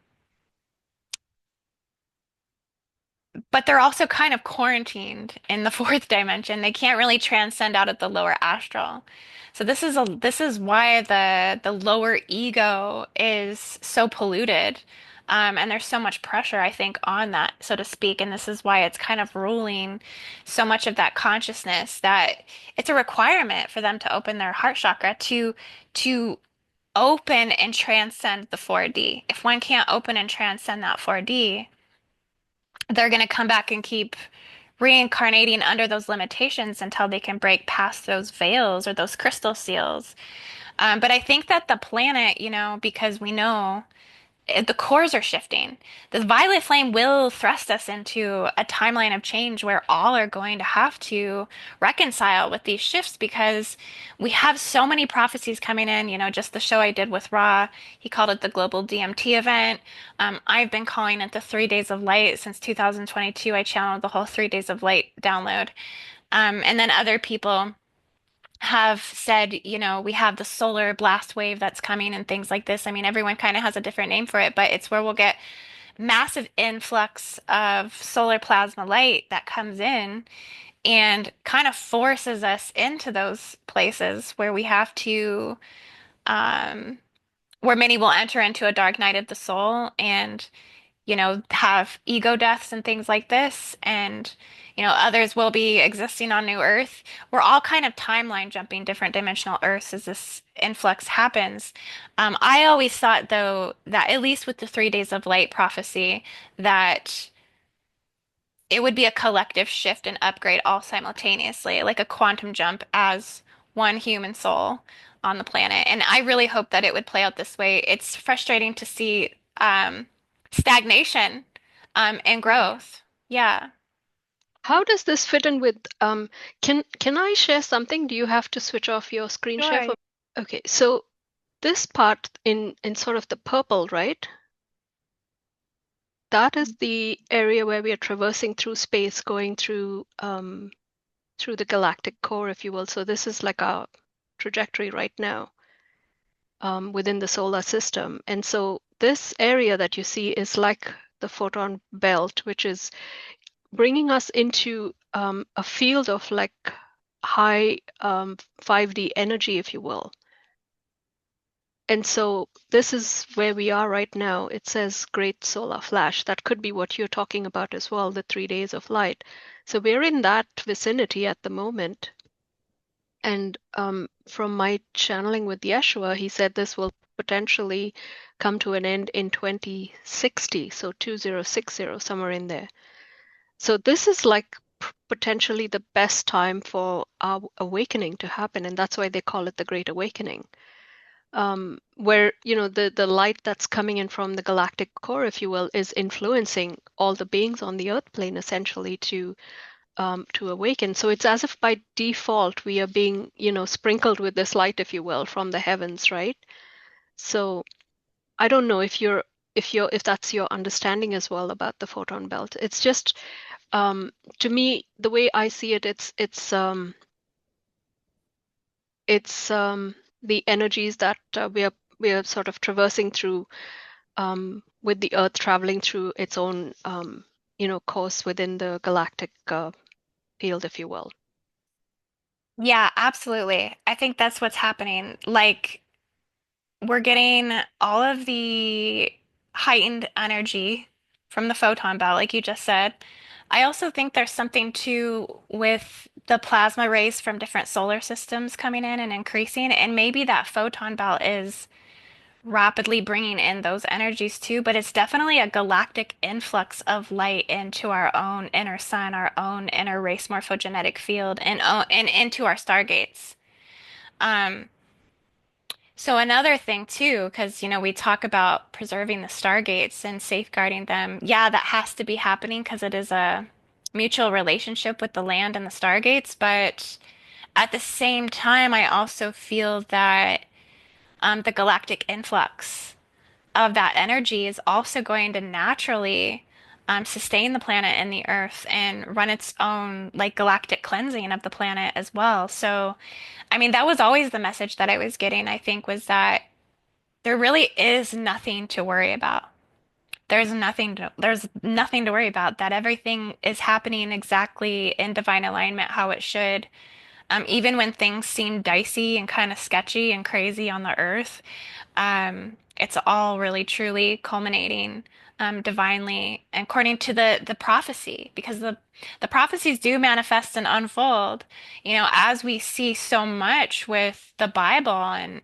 S1: but they're also kind of quarantined in the fourth dimension. They can't really transcend out of the lower astral. So this is why the lower ego is so polluted. And there's so much pressure, I think, on that, so to speak. And this is why it's kind of ruling so much of that consciousness that it's a requirement for them to open their heart chakra to open and transcend the 4D. If one can't open and transcend that 4D, they're going to come back and keep reincarnating under those limitations until they can break past those veils or those crystal seals. But I think that the planet, because we know the cores are shifting. The violet flame will thrust us into a timeline of change where all are going to have to reconcile with these shifts because we have so many prophecies coming in. Just the show I did with Ra, he called it the Global DMT event. I've been calling it the 3 Days of Light since 2022. I channeled the whole 3 Days of Light download. And then other people have said, we have the solar blast wave that's coming and things like this. I mean, everyone kind of has a different name for it, but it's where we'll get massive influx of solar plasma light that comes in and kind of forces us into those places where we have to, um, where many will enter into a dark night of the soul and have ego deaths and things like this. And, others will be existing on New Earth. We're all kind of timeline jumping different dimensional Earths as this influx happens. I always thought, though, that at least with the 3 Days of Light prophecy, that it would be a collective shift and upgrade all simultaneously, like a quantum jump as one human soul on the planet. And I really hope that it would play out this way. It's frustrating to see stagnation and
S2: Right.
S1: growth. Yeah.
S2: How does this fit in with can I share something? Do you have to switch off your screen share
S1: Sure.
S2: for Okay, so this part in sort of the purple, right? That is the area where we are traversing through space, going through the galactic core, if you will. So this is like our trajectory right now within the solar system. And so this area that you see is like the photon belt, which is bringing us into a field of like high 5D energy, if you will. And so this is where we are right now. It says great solar flash. That could be what you're talking about as well, the 3 days of light. So we're in that vicinity at the moment. And from my channeling with Yeshua, he said this will potentially come to an end in 2060, so 2060, somewhere in there. So this is like potentially the best time for our awakening to happen, and that's why they call it the Great Awakening. Where the light that's coming in from the galactic core, if you will, is influencing all the beings on the earth plane essentially to awaken. So it's as if by default we are being, sprinkled with this light, if you will, from the heavens, right? So I don't know if that's your understanding as well about the photon belt. It's just to me, the way I see it, it's the energies that we are sort of traversing through with the Earth traveling through its own course within the galactic field, if you will.
S1: Yeah, absolutely. I think that's what's happening. Like, we're getting all of the heightened energy from the photon belt, like you just said. I also think there's something too with the plasma rays from different solar systems coming in and increasing, and maybe that photon belt is rapidly bringing in those energies too, but it's definitely a galactic influx of light into our own inner sun, our own inner race morphogenetic field, and into our stargates. Um, so another thing too, because we talk about preserving the stargates and safeguarding them. Yeah, that has to be happening because it is a mutual relationship with the land and the stargates. But at the same time, I also feel that the galactic influx of that energy is also going to naturally sustain the planet and the Earth and run its own like galactic cleansing of the planet as well. So, I mean, that was always the message that I was getting, I think, was that there really is nothing to worry about. There's nothing to worry about, that everything is happening exactly in divine alignment how it should. Even when things seem dicey and kind of sketchy and crazy on the earth, it's all really truly culminating divinely according to the prophecy, because the prophecies do manifest and unfold, as we see so much with the Bible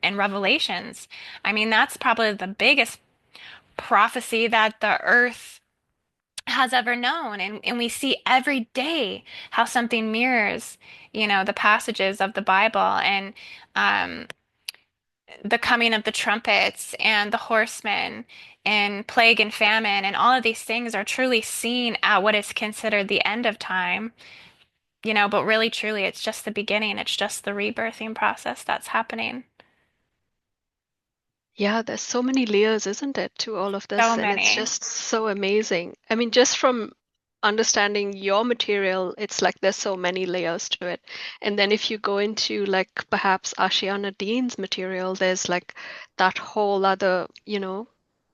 S1: and Revelations. I mean, that's probably the biggest prophecy that the earth has ever known. And we see every day how something mirrors, the passages of the Bible and um, the coming of the trumpets and the horsemen and plague and famine and all of these things are truly seen at what is considered the end of time, but really truly it's just the beginning. It's just the rebirthing process that's happening.
S2: Yeah, there's so many layers, isn't it, to all of
S1: So
S2: this? And it's
S1: many.
S2: just so amazing. I mean, just from understanding your material, it's like there's so many layers to it. And then if you go into like perhaps Ashiana Dean's material, there's like that whole other,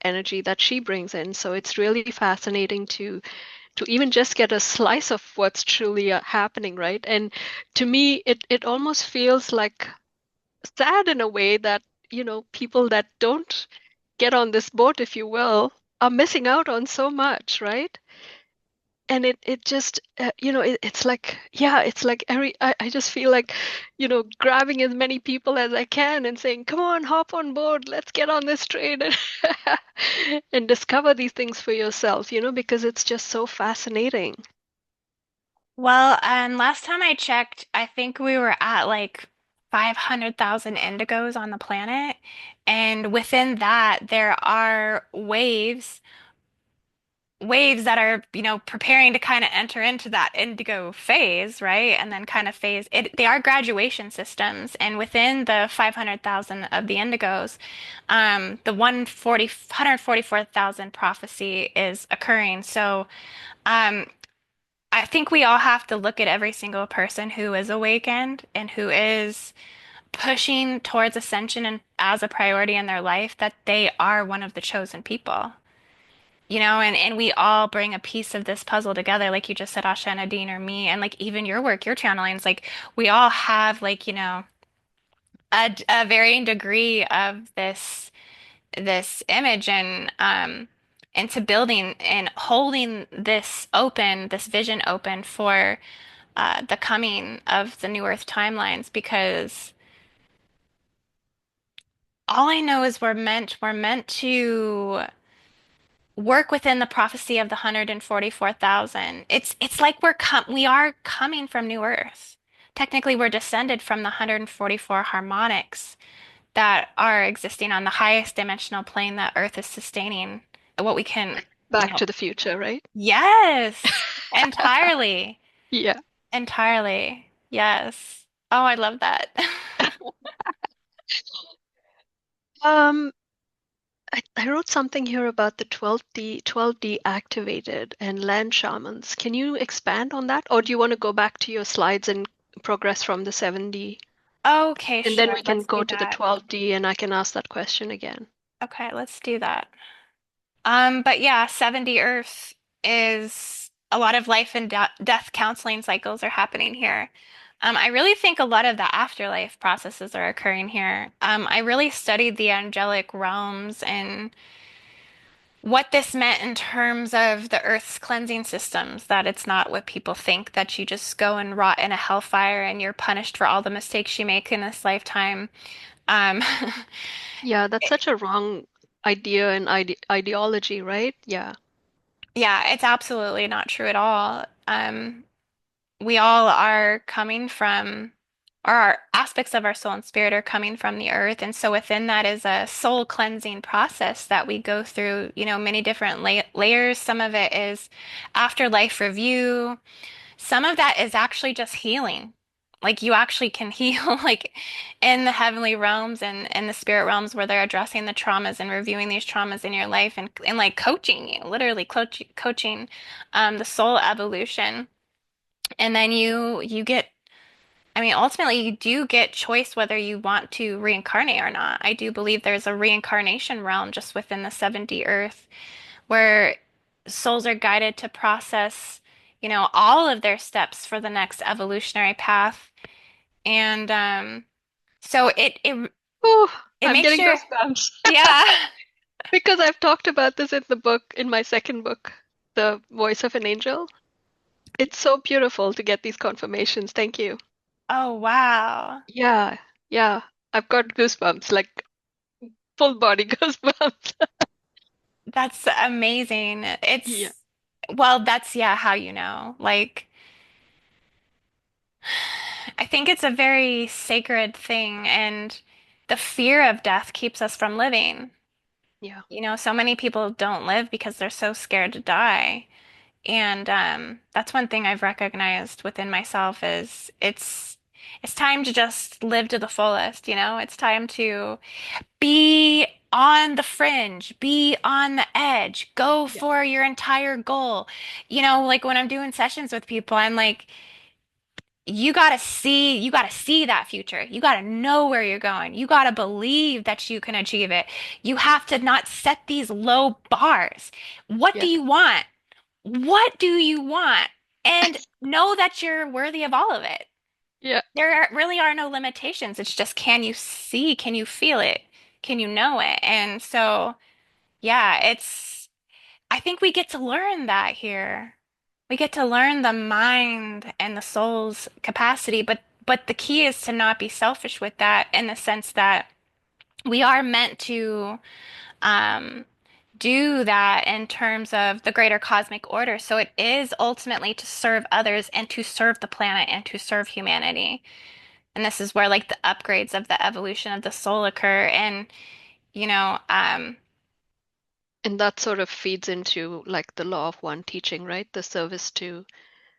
S2: energy that she brings in. So it's really fascinating to even just get a slice of what's truly happening, right? And to me, it almost feels like sad in a way that, people that don't get on this boat, if you will, are missing out on so much, right? And it just, it's like, yeah, it's like I just feel like, grabbing as many people as I can and saying, come on, hop on board, let's get on this train and, and discover these things for yourself, because it's just so fascinating.
S1: Well, and last time I checked, I think we were at like 500,000 indigos on the planet. And within that, there are waves that are, preparing to kind of enter into that indigo phase, right? And then kind of phase it. They are graduation systems. And within the 500,000 of the indigos, the 144,000 prophecy is occurring. So, um, I think we all have to look at every single person who is awakened and who is pushing towards ascension and as a priority in their life, that they are one of the chosen people. And we all bring a piece of this puzzle together, like you just said, Asha and Nadine or me, and like even your work, your channeling, it's like we all have like, a varying degree of this image and into building and holding this vision open for the coming of the new Earth timelines, because all I know is we're meant to work within the prophecy of the 144,000. It's like we are coming from New Earth. Technically, we're descended from the 144 harmonics that are existing on the highest dimensional plane that Earth is sustaining. What we can, you
S2: Back
S1: know,
S2: to the future, right?
S1: yes, entirely,
S2: Yeah.
S1: entirely, yes. Oh, I love that.
S2: Um, I wrote something here about the 12D activated and land shamans. Can you expand on that? Or do you want to go back to your slides and progress from the 7D?
S1: Okay,
S2: And then
S1: sure.
S2: we can
S1: Let's
S2: go
S1: do
S2: to the
S1: that.
S2: 12D and I can ask that question again.
S1: Okay, let's do that. But yeah, 70 Earth is a lot of life and de death counseling cycles are happening here. I really think a lot of the afterlife processes are occurring here. I really studied the angelic realms and what this meant in terms of the Earth's cleansing systems, that it's not what people think, that you just go and rot in a hellfire and you're punished for all the mistakes you make in this lifetime. Um,
S2: Yeah, that's such a wrong idea and ideology, right? Yeah.
S1: yeah, it's absolutely not true at all. We all are coming from, or our aspects of our soul and spirit are coming from the earth. And so within that is a soul cleansing process that we go through, many different layers. Some of it is afterlife review. Some of that is actually just healing. Like you actually can heal like in the heavenly realms and the spirit realms where they're addressing the traumas and reviewing these traumas in your life and like coaching you, literally coaching the soul evolution. And then you get I mean, ultimately, you do get choice whether you want to reincarnate or not. I do believe there's a reincarnation realm just within the 7D Earth where souls are guided to process, all of their steps for the next evolutionary path. And so
S2: Oh,
S1: it
S2: I'm
S1: makes
S2: getting
S1: your
S2: goosebumps
S1: yeah.
S2: because I've talked about this in the book, in my second book, The Voice of an Angel. It's so beautiful to get these confirmations. Thank you.
S1: Oh wow.
S2: Yeah, yeah. I've got goosebumps, like full body goosebumps.
S1: That's amazing.
S2: Yeah,
S1: Well, that's yeah, how you know. Like I think it's a very sacred thing, and the fear of death keeps us from living.
S2: yeah,
S1: So many people don't live because they're so scared to die. And that's one thing I've recognized within myself is it's time to just live to the fullest, It's time to be on the fringe, be on the edge, go
S2: yeah,
S1: for your entire goal. Like when I'm doing sessions with people, I'm like, you got to see that future. You got to know where you're going. You got to believe that you can achieve it. You have to not set these low bars. What do
S2: yeah,
S1: you want? What do you want? And know that you're worthy of all of it.
S2: yeah.
S1: Really are no limitations. It's just can you see? Can you feel it? Can you know it? And so, yeah, I think we get to learn that here. We get to learn the mind and the soul's capacity, but the key is to not be selfish with that in the sense that we are meant to um, do that in terms of the greater cosmic order. So it is ultimately to serve others and to serve the planet and to serve humanity. And this is where like the upgrades of the evolution of the soul occur. And, you know, um,
S2: And that sort of feeds into like the law of one teaching, right? The service to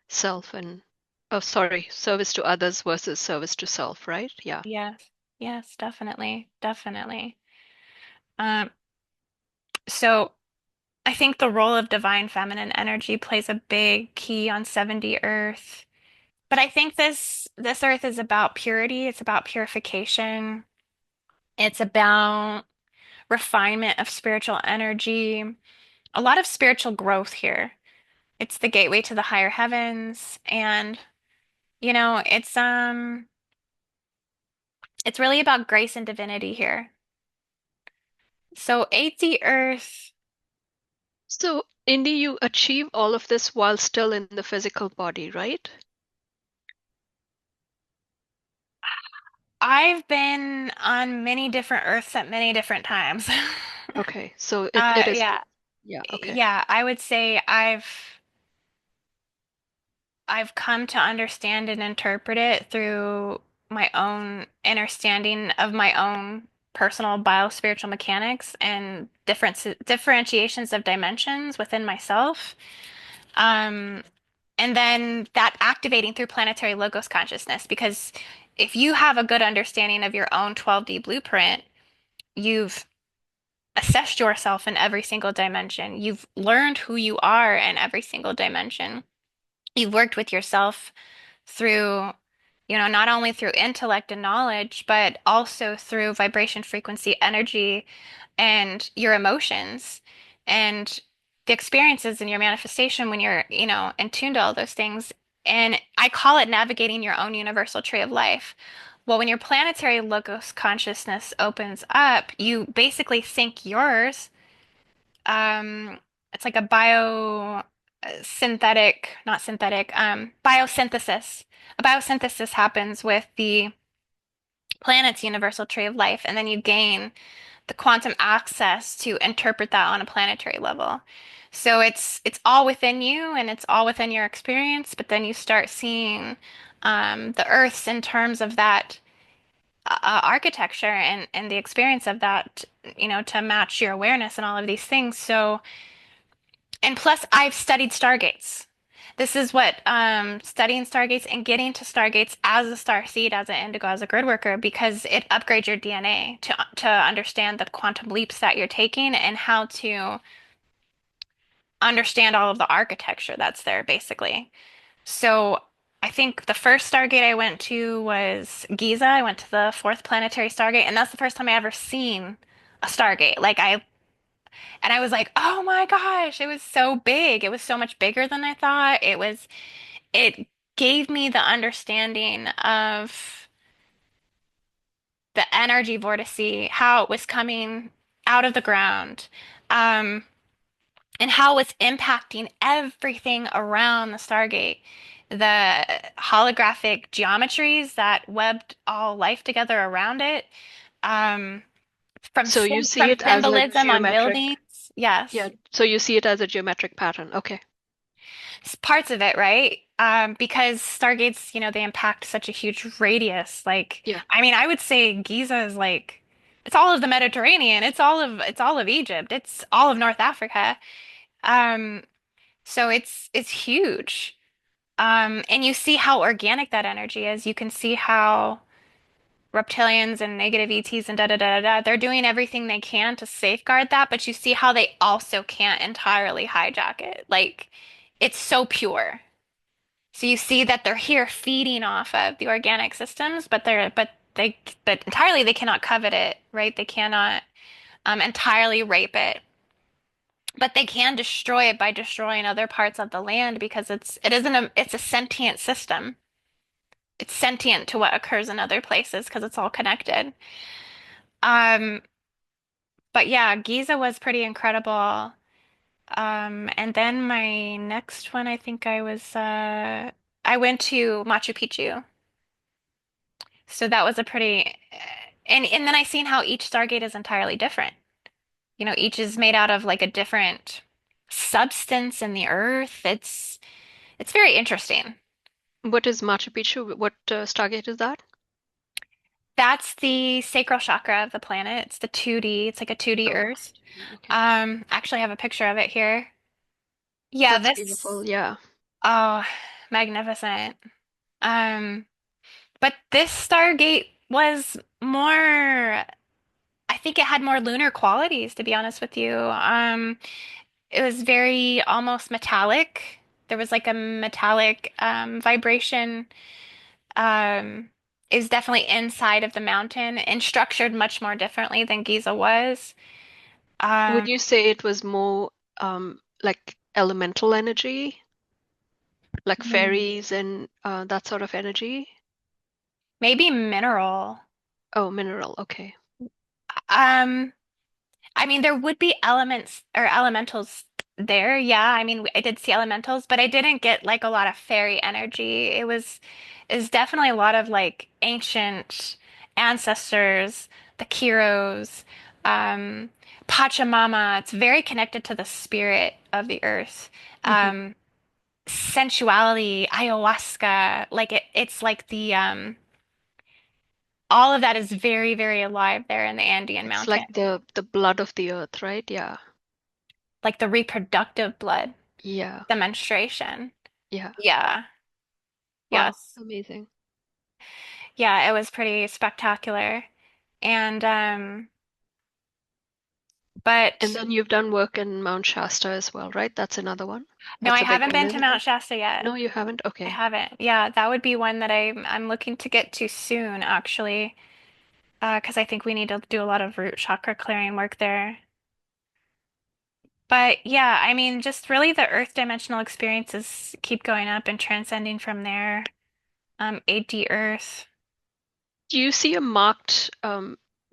S2: self and, oh, sorry, service to others versus service to self, right? Yeah.
S1: yes, yes, definitely, definitely. Um, so I think the role of divine feminine energy plays a big key on 70 Earth. But I think this Earth is about purity, it's about purification, it's about refinement of spiritual energy, a lot of spiritual growth here. It's the gateway to the higher heavens, and it's really about grace and divinity here. So 8D Earth,
S2: So, Indy, you achieve all of this while still in the physical body, right?
S1: I've been on many different Earths at many different times.
S2: Okay, so it is,
S1: Yeah,
S2: yeah, okay.
S1: yeah, I would say I've come to understand and interpret it through my own understanding of my own personal biospiritual mechanics and differentiations of dimensions within myself. Um, and then that activating through planetary logos consciousness, because if you have a good understanding of your own 12D blueprint, you've assessed yourself in every single dimension. You've learned who you are in every single dimension. You've worked with yourself through, not only through intellect and knowledge, but also through vibration, frequency, energy, and your emotions and the experiences in your manifestation when you're, in tune to all those things. And I call it navigating your own universal tree of life. Well, when your planetary logos consciousness opens up, you basically sync yours. It's like a synthetic, not synthetic, biosynthesis. A biosynthesis happens with the planet's universal tree of life, and then you gain the quantum access to interpret that on a planetary level. So it's all within you and it's all within your experience, but then you start seeing the Earths in terms of that architecture and the experience of that, to match your awareness and all of these things. So, and plus, I've studied stargates. This is what studying stargates and getting to stargates as a star seed, as an indigo, as a grid worker, because it upgrades your DNA to understand the quantum leaps that you're taking and how to understand all of the architecture that's there, basically. So I think the first Stargate I went to was Giza. I went to the fourth planetary Stargate, and that's the first time I ever seen a Stargate. And I was like, oh my gosh, it was so big. It was so much bigger than I thought. It gave me the understanding of the energy vortice, how it was coming out of the ground. Um, and how it's impacting everything around the Stargate. The holographic geometries that webbed all life together around it, um,
S2: So you see
S1: from
S2: it as a
S1: symbolism on
S2: geometric,
S1: buildings. Yes,
S2: yeah, so you see it as a geometric pattern. Okay.
S1: parts of it, right? Because Stargates, they impact such a huge radius. Like,
S2: Yeah.
S1: I mean, I would say Giza is like it's all of the Mediterranean. It's all of Egypt. It's all of North Africa. Um, so it's huge. And you see how organic that energy is. You can see how reptilians and negative ETs and da da da da da, they're doing everything they can to safeguard that, but you see how they also can't entirely hijack it. Like it's so pure. So you see that they're here feeding off of the organic systems, but entirely they cannot covet it, right? They cannot entirely rape it. But they can destroy it by destroying other parts of the land because it's a sentient system. It's sentient to what occurs in other places because it's all connected. Um, but yeah, Giza was pretty incredible. And then my next one, I think I went to Machu Picchu. So that was a pretty, and then I seen how each Stargate is entirely different. Each is made out of like a different substance in the earth. It's very interesting.
S2: What is Machu Picchu? What Stargate is that?
S1: That's the sacral chakra of the planet. It's the 2D. It's like a 2D
S2: Oh,
S1: Earth.
S2: okay.
S1: Actually, I have a picture of it here. Yeah,
S2: That's
S1: this,
S2: beautiful. Yeah.
S1: oh, magnificent. Um, but this Stargate was more, I think it had more lunar qualities, to be honest with you. It was very almost metallic. There was like a metallic vibration. Um, is definitely inside of the mountain and structured much more differently than Giza was.
S2: Would
S1: Um,
S2: you say it was more like elemental energy, like
S1: Hmm.
S2: fairies and that sort of energy?
S1: Maybe mineral.
S2: Oh, mineral. Okay.
S1: Um, I mean, there would be elements or elementals there. Yeah, I mean, I did see elementals, but I didn't get like a lot of fairy energy. Is definitely a lot of like ancient ancestors, the Kiros, um, Pachamama. It's very connected to the spirit of the earth.
S2: Hmm.
S1: Um, Sensuality, ayahuasca, like it's like the all of that is very, very alive there in the Andean
S2: It's
S1: mountain.
S2: like the blood of the earth, right? Yeah.
S1: Like the reproductive blood,
S2: Yeah.
S1: the menstruation.
S2: Yeah.
S1: Yeah.
S2: Wow.
S1: Yes.
S2: Amazing.
S1: Yeah, it was pretty spectacular. And
S2: And
S1: but
S2: then you've done work in Mount Shasta as well, right? That's another one.
S1: no, I
S2: That's a big
S1: haven't
S2: one,
S1: been to
S2: isn't
S1: Mount
S2: it?
S1: Shasta yet.
S2: No, you haven't?
S1: I
S2: Okay.
S1: haven't. Yeah, that would be one that I'm looking to get to soon, actually. Because I think we need to do a lot of root chakra clearing work there. But yeah, I mean, just really the earth dimensional experiences keep going up and transcending from there. 8D Earth.
S2: Do you see a marked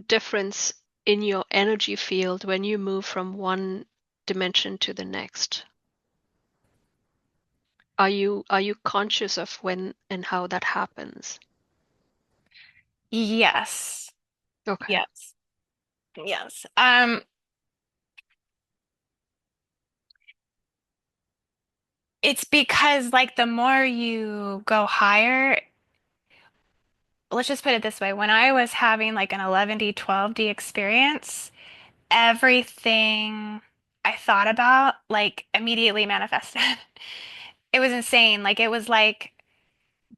S2: difference in your energy field when you move from one dimension to the next? Are you conscious of when and how that happens?
S1: Yes.
S2: Okay.
S1: Yes. Yes. It's because like the more you go higher, let's just put it this way. When I was having like an 11D, 12D experience, everything I thought about like immediately manifested. it was insane. Like it was like,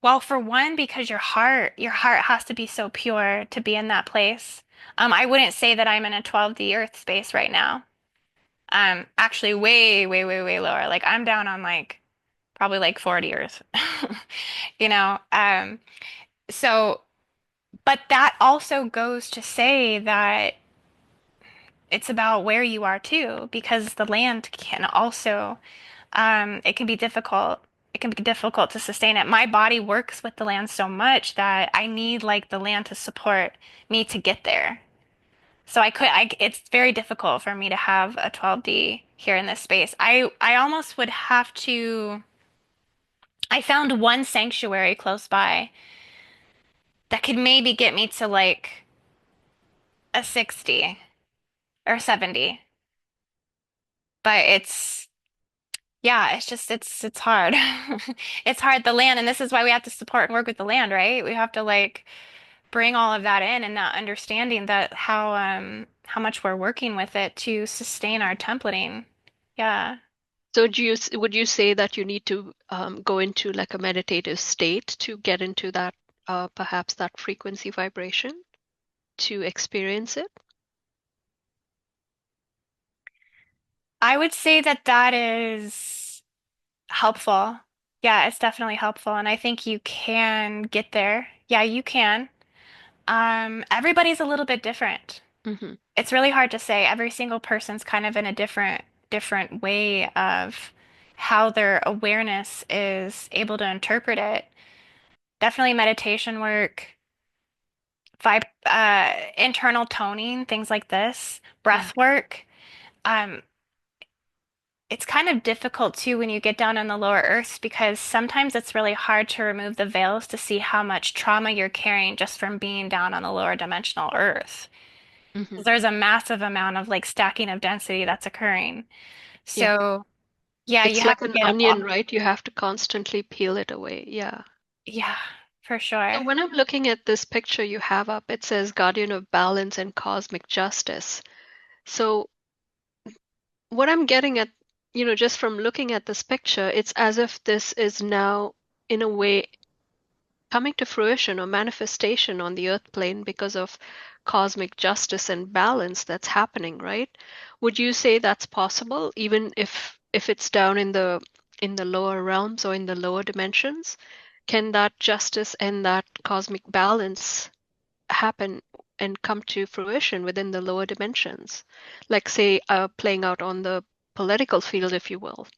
S1: well, for one, because your heart has to be so pure to be in that place. I wouldn't say that I'm in a 12D Earth space right now. Actually way, way, way, way lower. Like I'm down on like probably like 40 Earth. You know, so, but that also goes to say that it's about where you are too, because the land can also, it can be difficult. It can be difficult to sustain it. My body works with the land so much that I need like the land to support me to get there. So it's very difficult for me to have a 12D here in this space. I almost would have to, I found one sanctuary close by that could maybe get me to like a 60 or 70. But yeah, it's just it's hard. It's hard the land, and this is why we have to support and work with the land, right? We have to like bring all of that in and that understanding that how much we're working with it to sustain our templating. Yeah.
S2: So would you say that you need to go into like a meditative state to get into that perhaps that frequency vibration to experience it?
S1: I would say that that is helpful. Yeah, it's definitely helpful, and I think you can get there. Yeah, you can. Everybody's a little bit different.
S2: Hmm.
S1: It's really hard to say. Every single person's kind of in a different way of how their awareness is able to interpret it. Definitely meditation work, internal toning, things like this,
S2: Yeah.
S1: breath work. Um, it's kind of difficult too when you get down in the lower earths because sometimes it's really hard to remove the veils to see how much trauma you're carrying just from being down on the lower dimensional earth.
S2: Hmm.
S1: There's a massive amount of like stacking of density that's occurring.
S2: Yeah.
S1: So, yeah, you
S2: It's
S1: have
S2: like
S1: to
S2: an
S1: get
S2: onion,
S1: all,
S2: right? You have to constantly peel it away. Yeah.
S1: yeah, for
S2: So
S1: sure.
S2: when I'm looking at this picture you have up, it says Guardian of Balance and Cosmic Justice. So what I'm getting at, just from looking at this picture, it's as if this is now, in a way, coming to fruition or manifestation on the earth plane because of cosmic justice and balance that's happening, right? Would you say that's possible, even if it's down in the lower realms or in the lower dimensions? Can that justice and that cosmic balance happen and come to fruition within the lower dimensions? Like, say, playing out on the political field, if you will.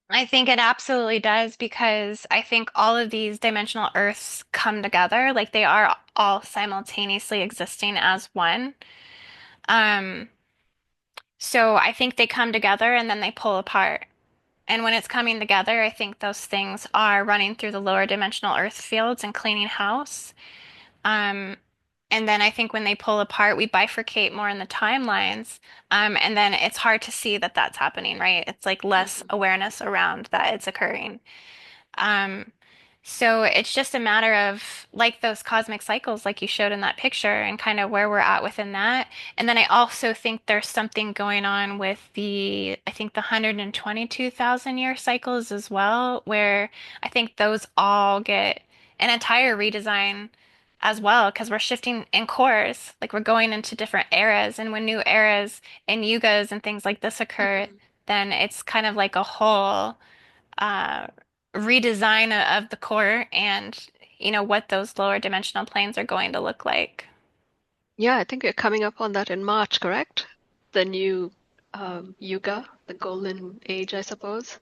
S1: I think it absolutely does because I think all of these dimensional Earths come together, like they are all simultaneously existing as one. Um, so I think they come together and then they pull apart. And when it's coming together, I think those things are running through the lower dimensional Earth fields and cleaning house. Um, and then I think when they pull apart, we bifurcate more in the timelines. And then it's hard to see that that's happening, right? It's like less
S2: Mhm.
S1: awareness around that it's occurring. Um, so it's just a matter of like those cosmic cycles, like you showed in that picture, and kind of where we're at within that. And then I also think there's something going on with I think the 122,000 year cycles as well, where I think those all get an entire redesign as well, because we're shifting in cores, like we're going into different eras. And when new eras and yugas and things like this occur,
S2: Mhm.
S1: then it's kind of like a whole uh, redesign of the core and what those lower dimensional planes are going to look like.
S2: Yeah, I think we're coming up on that in March, correct? The new Yuga, the golden age, I suppose.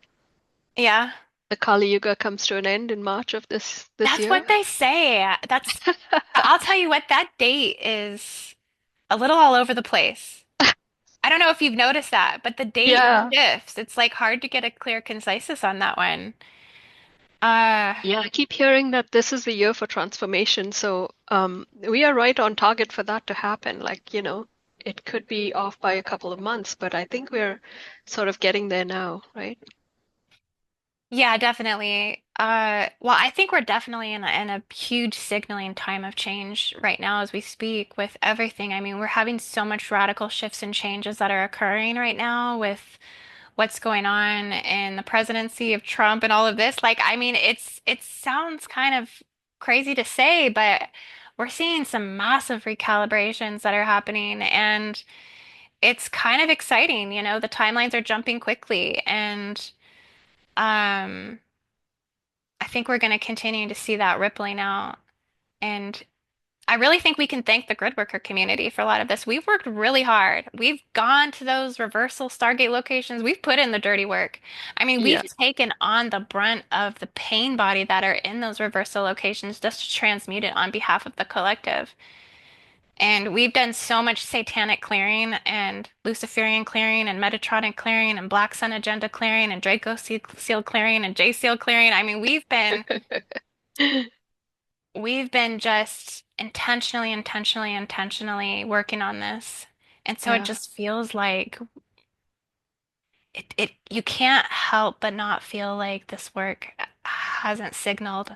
S1: Yeah,
S2: The Kali Yuga comes to an end in March of this
S1: that's
S2: year.
S1: what they say. I'll tell you what, that date is a little all over the place. I don't know if you've noticed that, but the date
S2: Yeah.
S1: shifts. It's like hard to get a clear concisus on that one. Uh,
S2: Yeah, I keep hearing that this is the year for transformation. So we are right on target for that to happen. Like, it could be off by a couple of months, but I think we're sort of getting there now, right?
S1: Yeah, definitely. Well, I think we're definitely in a huge signaling time of change right now as we speak with everything. I mean, we're having so much radical shifts and changes that are occurring right now with what's going on in the presidency of Trump and all of this. Like, I mean, it sounds kind of crazy to say, but we're seeing some massive recalibrations that are happening, and it's kind of exciting. The timelines are jumping quickly, and um, I think we're going to continue to see that rippling out. And I really think we can thank the grid worker community for a lot of this. We've worked really hard. We've gone to those reversal Stargate locations. We've put in the dirty work. I mean, we've
S2: Yeah.
S1: taken on the brunt of the pain body that are in those reversal locations just to transmute it on behalf of the collective. And we've done so much satanic clearing and Luciferian clearing and Metatronic clearing and Black Sun Agenda clearing and Draco Seal clearing and J Seal clearing. I mean, we've been just intentionally working on this. And so it
S2: Yeah.
S1: just feels like you can't help but not feel like this work hasn't signaled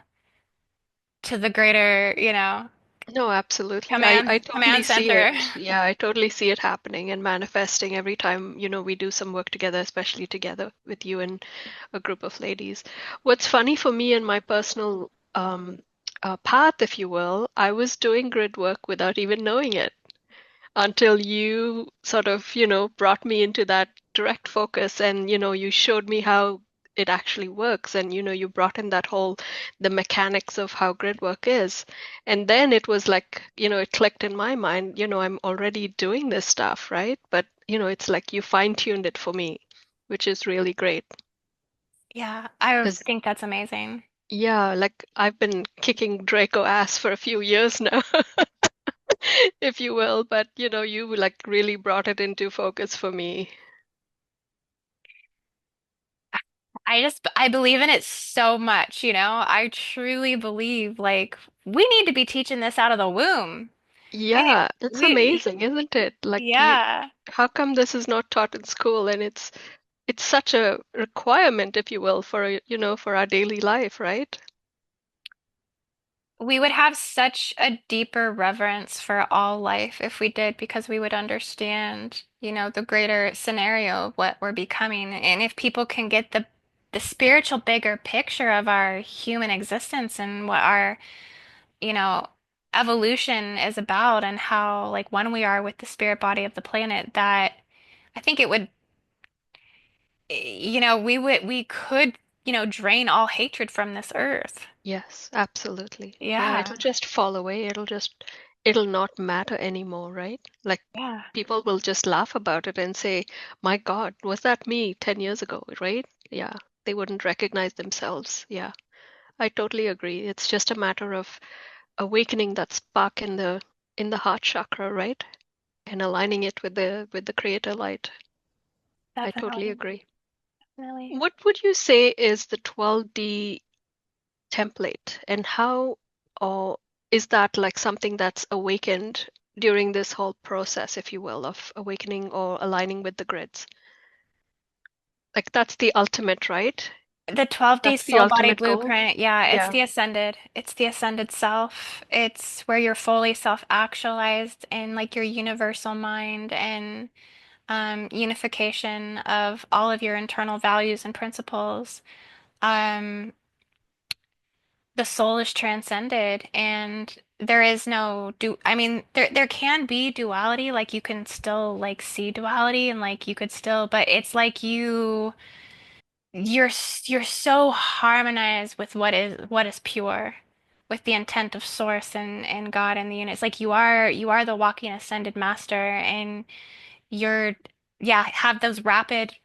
S1: to the greater,
S2: No, absolutely. I,
S1: command
S2: I totally
S1: command
S2: see
S1: center.
S2: it. Yeah, I totally see it happening and manifesting every time, we do some work together, especially together with you and a group of ladies. What's funny for me in my personal path, if you will, I was doing grid work without even knowing it until you sort of, brought me into that direct focus and, you showed me how it actually works and, you brought in that whole the mechanics of how grid work is. And then it was like, it clicked in my mind, I'm already doing this stuff, right? But, it's like you fine-tuned it for me, which is really great.
S1: Yeah, I
S2: Because
S1: think that's amazing.
S2: yeah, like I've been kicking Draco ass for a few years now, if you will, but you like really brought it into focus for me.
S1: I believe in it so much, I truly believe like we need to be teaching this out of the womb. I
S2: Yeah, it's
S1: we
S2: amazing, isn't it? Like you,
S1: Yeah.
S2: how come this is not taught in school and it's such a requirement, if you will, for our daily life, right?
S1: We would have such a deeper reverence for all life if we did, because we would understand, the greater scenario of what we're becoming. And if people can get the spiritual bigger picture of our human existence and what our, you know, evolution is about and how like one we are with the spirit body of the planet, that I think it would, we could, drain all hatred from this earth.
S2: Yes, absolutely. Yeah, it'll
S1: Yeah.
S2: just fall away. It'll not matter anymore, right? Like
S1: Yeah.
S2: people will just laugh about it and say, "My God, was that me 10 years ago?" Right? Yeah, they wouldn't recognize themselves. Yeah, I totally agree. It's just a matter of awakening that spark in the heart chakra, right? And aligning it with the creator light. I totally
S1: Definitely.
S2: agree.
S1: Definitely.
S2: What would you say is the 12D template and how or is that like something that's awakened during this whole process, if you will, of awakening or aligning with the grids? Like that's the ultimate, right?
S1: The 12D
S2: That's the
S1: soul body
S2: ultimate goal.
S1: blueprint, yeah, it's
S2: Yeah.
S1: the ascended. It's the ascended self. It's where you're fully self-actualized in like your universal mind and unification of all of your internal values and principles. Um, the soul is transcended and there is no I mean there can be duality, like you can still like see duality and like you could still, but it's like you're so harmonized with what is pure, with the intent of source and God and the unit. It's like you are the walking ascended master, and you're yeah, have those rapid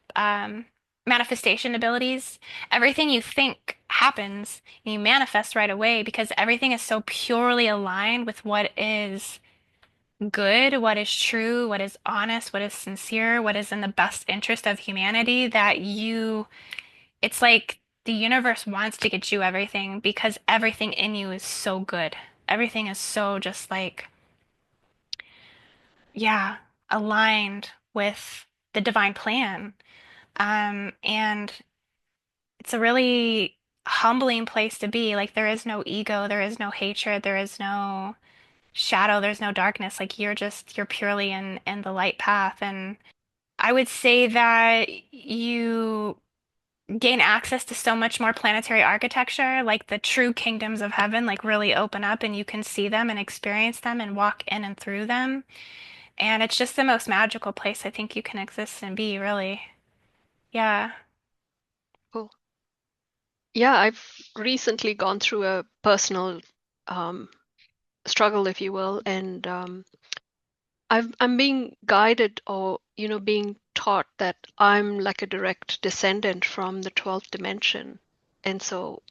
S1: manifestation abilities. Everything you think happens, and you manifest right away because everything is so purely aligned with what is good, what is true, what is honest, what is sincere, what is in the best interest of humanity, that it's like the universe wants to get you everything because everything in you is so good. Everything is so just like, yeah, aligned with the divine plan. And it's a really humbling place to be. Like there is no ego, there is no hatred, there is no shadow, there's no darkness. Like you're purely in the light path. And I would say that you gain access to so much more planetary architecture, like the true kingdoms of heaven, like really open up and you can see them and experience them and walk in and through them. And it's just the most magical place I think you can exist and be, really. Yeah.
S2: Cool. Yeah, I've recently gone through a personal um, struggle, if you will, and I'm being guided or, being taught that I'm like a direct descendant from the 12th dimension. And so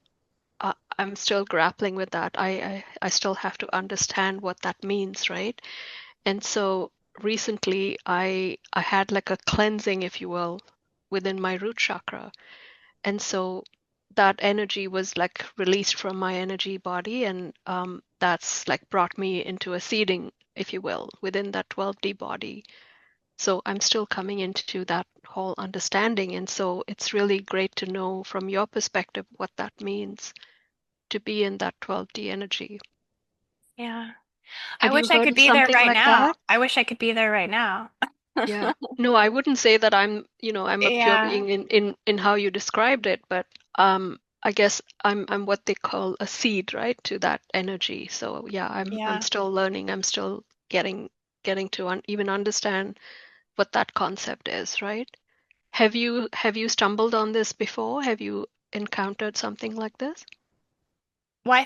S2: I'm still grappling with that. I still have to understand what that means, right? And so recently I had like a cleansing, if you will, within my root chakra. And so that energy was like released from my energy body, and that's like brought me into a seeding, if you will, within that 12D body. So I'm still coming into that whole understanding. And so it's really great to know from your perspective what that means to be in that 12D energy.
S1: Yeah. I
S2: Have you
S1: wish I
S2: heard
S1: could
S2: of
S1: be there
S2: something
S1: right
S2: like
S1: now.
S2: that?
S1: I wish I could be there right now.
S2: Yeah. No, I wouldn't say that I'm a pure
S1: Yeah.
S2: being in how you described it, but I guess I'm what they call a seed, right, to that energy. So yeah, I'm
S1: Yeah.
S2: still learning. I'm still getting to even understand what that concept is, right? Have you stumbled on this before? Have you encountered something like this?
S1: Well,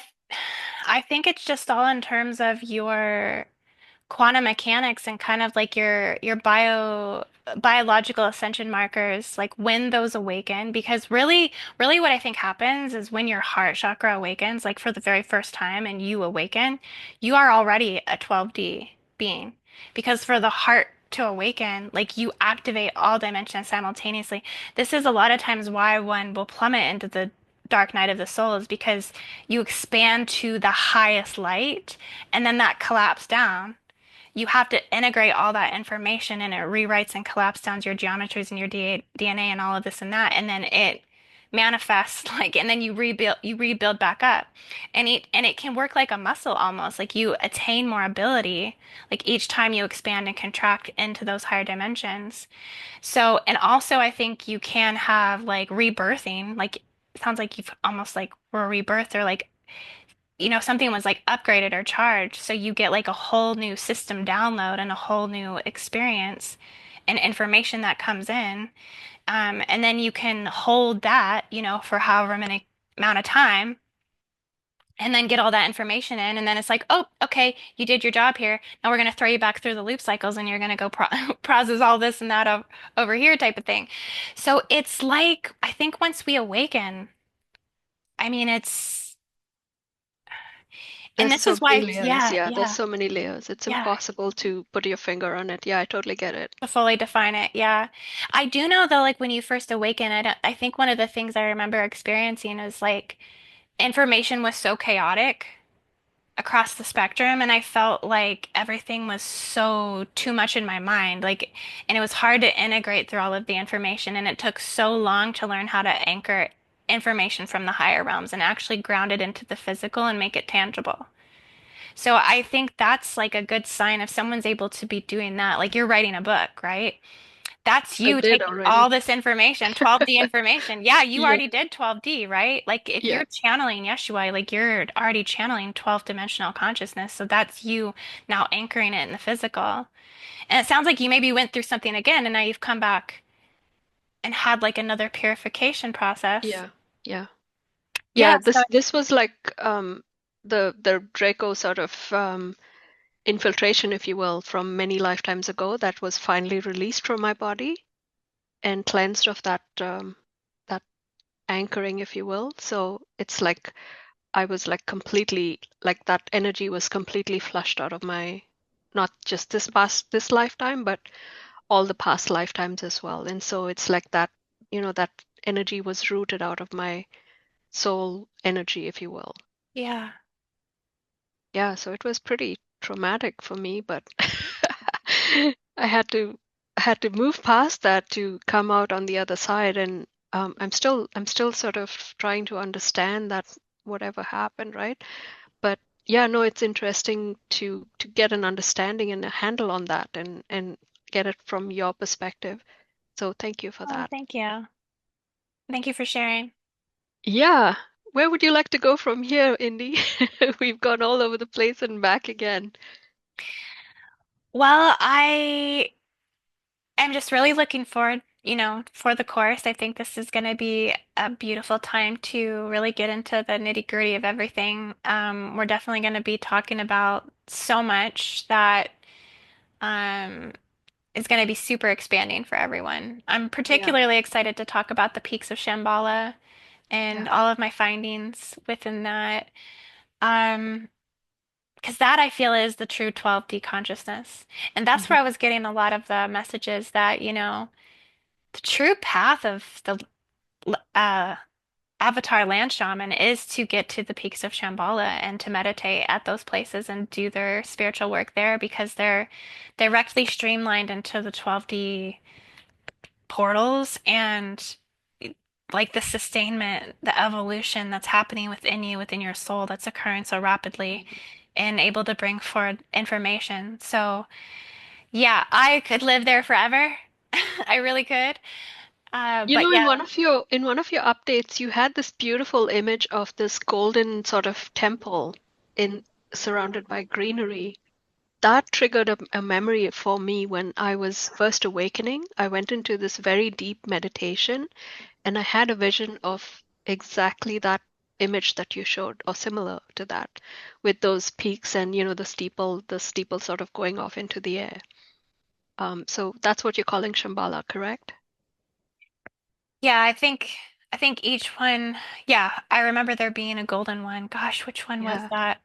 S1: I think it's just all in terms of your quantum mechanics and kind of like your biological ascension markers, like when those awaken. Because really what I think happens is when your heart chakra awakens, like for the very first time and you awaken, you are already a 12D being. Because for the heart to awaken, like you activate all dimensions simultaneously. This is a lot of times why one will plummet into the dark night of the soul, is because you expand to the highest light and then that collapse down. You have to integrate all that information and it rewrites and collapse downs your geometries and your DNA and all of this and that, and then it manifests like, and then you rebuild back up, and it can work like a muscle almost, like you attain more ability like each time you expand and contract into those higher dimensions. So, and also I think you can have like rebirthing, like it sounds like you've almost like were rebirthed, or like something was like upgraded or charged. So you get like a whole new system download and a whole new experience and information that comes in. And then you can hold that, for however many amount of time, and then get all that information in. And then it's like, oh, okay, you did your job here. Now we're going to throw you back through the loop cycles and you're going to go process all this and that over here type of thing. So it's like, I think once we awaken, I mean, and
S2: There's
S1: this
S2: so
S1: is
S2: many
S1: why,
S2: layers.
S1: yeah,
S2: Yeah, there's
S1: yeah.
S2: so many layers. It's
S1: Yeah,
S2: impossible to put your finger on it. Yeah, I totally get it.
S1: to fully define it. Yeah. I do know though, like when you first awaken, I think one of the things I remember experiencing is like information was so chaotic across the spectrum, and I felt like everything was so too much in my mind. Like, and it was hard to integrate through all of the information, and it took so long to learn how to anchor information from the higher realms and actually ground it into the physical and make it tangible. So I think that's like a good sign if someone's able to be doing that. Like you're writing a book, right? That's
S2: I
S1: you
S2: did
S1: taking all
S2: already.
S1: this information, 12D information. Yeah, you
S2: Yeah,
S1: already did 12D, right? Like if
S2: yeah.
S1: you're channeling Yeshua, like you're already channeling 12th dimensional consciousness. So that's you now anchoring it in the physical. And it sounds like you maybe went through something again and now you've come back and had like another purification process.
S2: Yeah, yeah,
S1: Yeah,
S2: yeah.
S1: so
S2: This was like the Draco sort of infiltration, if you will, from many lifetimes ago that was finally released from my body and cleansed of that anchoring, if you will. So it's like I was like completely like that energy was completely flushed out of my not just this lifetime, but all the past lifetimes as well. And so it's like that energy was rooted out of my soul energy, if you will.
S1: yeah.
S2: Yeah, so it was pretty traumatic for me, but I had to move past that to come out on the other side, and I'm still sort of trying to understand that whatever happened, right? But yeah, no, it's interesting to get an understanding and a handle on that, and get it from your perspective. So thank you for
S1: Oh,
S2: that.
S1: thank you. Thank you for sharing.
S2: Yeah. Where would you like to go from here, Indy? We've gone all over the place and back again.
S1: Well, I am just really looking forward, for the course. I think this is going to be a beautiful time to really get into the nitty-gritty of everything. We're definitely going to be talking about so much that um, is going to be super expanding for everyone. I'm
S2: Yeah,
S1: particularly excited to talk about the peaks of Shambhala and
S2: yeah.
S1: all of my findings within that. Um, because that I feel is the true 12D consciousness. And that's where I
S2: Hmm.
S1: was getting a lot of the messages that, the true path of the uh, Avatar Land Shaman is to get to the peaks of Shambhala and to meditate at those places and do their spiritual work there because they're directly streamlined into the 12D portals and like the sustainment, the evolution that's happening within you, within your soul, that's occurring so rapidly and able to bring forward information. So, yeah, I could live there forever. I really could.
S2: You
S1: But
S2: know,
S1: yeah,
S2: in one of your updates, you had this beautiful image of this golden sort of temple in surrounded by greenery. That triggered a memory for me when I was first awakening. I went into this very deep meditation and I had a vision of exactly that image that you showed, or similar to that, with those peaks and the steeple sort of going off into the air. So that's what you're calling Shambhala, correct?
S1: yeah, I think each one, yeah, I remember there being a golden one. Gosh, which one was
S2: Yeah.
S1: that?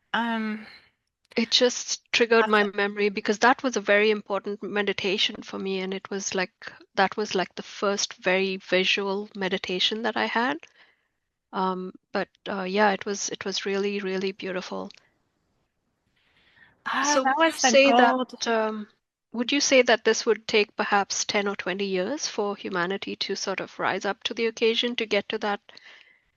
S2: It just triggered
S1: Have
S2: my
S1: to,
S2: memory because that was a very important meditation for me, and it was like that was like the first very visual meditation that I had. But yeah, it was really, really beautiful. So
S1: that
S2: would you
S1: was the
S2: say that
S1: gold.
S2: would you say that this would take perhaps 10 or 20 years for humanity to sort of rise up to the occasion to get to that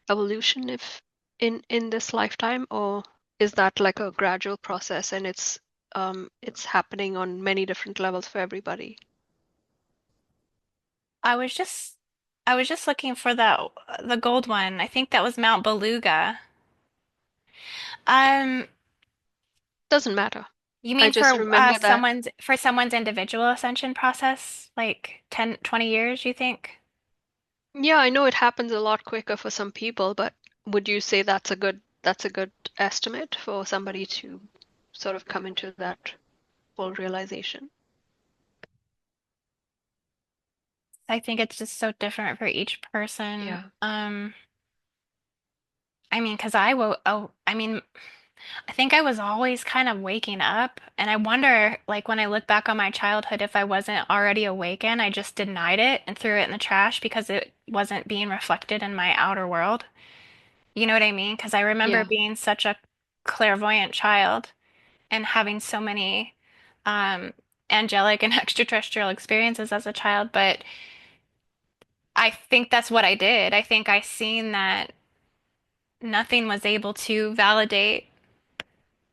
S2: evolution if in this lifetime, or is that like a gradual process and it's happening on many different levels for everybody?
S1: I was just I was just looking for the gold one. I think that was Mount Beluga. Um,
S2: Doesn't matter.
S1: you
S2: I
S1: mean
S2: just
S1: for
S2: remember that.
S1: someone's individual ascension process, like 10, 20 years, you think?
S2: Yeah, I know it happens a lot quicker for some people, but would you say that's a good estimate for somebody to sort of come into that full realization?
S1: I think it's just so different for each person.
S2: Yeah.
S1: I mean, because I will, oh, I mean, I think I was always kind of waking up, and I wonder, like, when I look back on my childhood, if I wasn't already awakened, I just denied it and threw it in the trash because it wasn't being reflected in my outer world. You know what I mean? Because I remember
S2: Yeah.
S1: being such a clairvoyant child and having so many um, angelic and extraterrestrial experiences as a child, but I think that's what I did. I think I seen that nothing was able to validate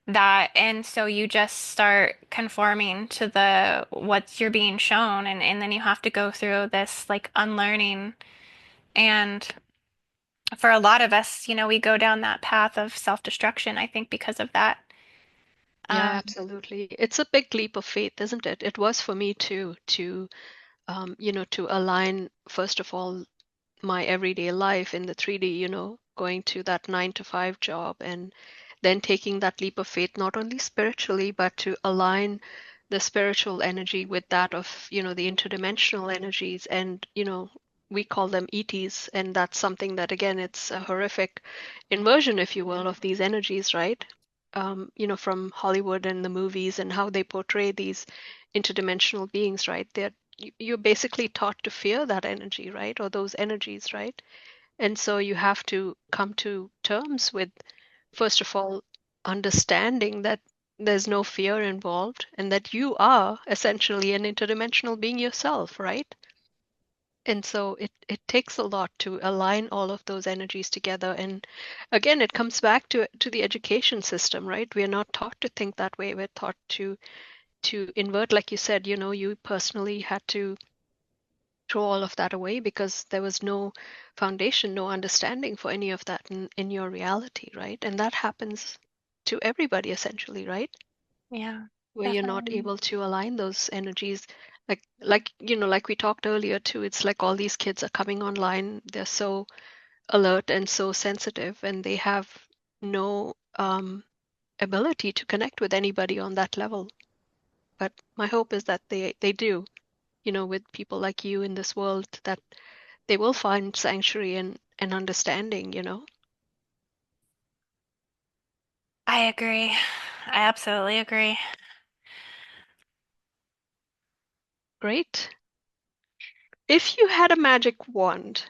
S1: that, and so you just start conforming to the what you're being shown, and then you have to go through this like unlearning. And for a lot of us, we go down that path of self-destruction, I think, because of that.
S2: Yeah,
S1: Um,
S2: absolutely. It's a big leap of faith, isn't it? It was for me too, to align, first of all, my everyday life in the 3D, going to that 9 to 5 job and then taking that leap of faith, not only spiritually, but to align the spiritual energy with that of, the interdimensional energies. And, we call them ETs. And that's something that, again, it's a horrific inversion, if you will, of these energies, right? From Hollywood and the movies and how they portray these interdimensional beings, right? You're basically taught to fear that energy, right? Or those energies, right? And so you have to come to terms with, first of all, understanding that there's no fear involved and that you are essentially an interdimensional being yourself, right? And so it takes a lot to align all of those energies together. And again, it comes back to the education system, right? We are not taught to think that way. We're taught to to invert, like you said, you personally had to throw all of that away because there was no foundation, no understanding for any of that in your reality, right? And that happens to everybody essentially, right?
S1: Yeah,
S2: Where you're not
S1: definitely.
S2: able to align those energies. Like we talked earlier too, it's like all these kids are coming online, they're so alert and so sensitive, and they have no ability to connect with anybody on that level. But my hope is that they do, with people like you in this world, that they will find sanctuary and understanding.
S1: I agree. I absolutely agree.
S2: Great. If you had a magic wand,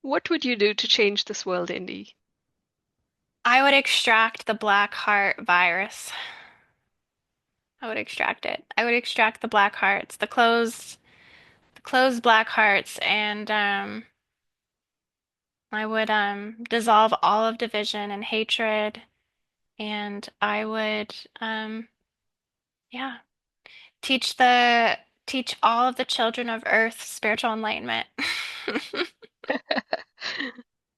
S2: what would you do to change this world, Indy?
S1: I would extract the black heart virus. I would extract it. I would extract the black hearts, the closed black hearts, and I would dissolve all of division and hatred, and I would yeah, teach the teach all of the children of Earth spiritual enlightenment.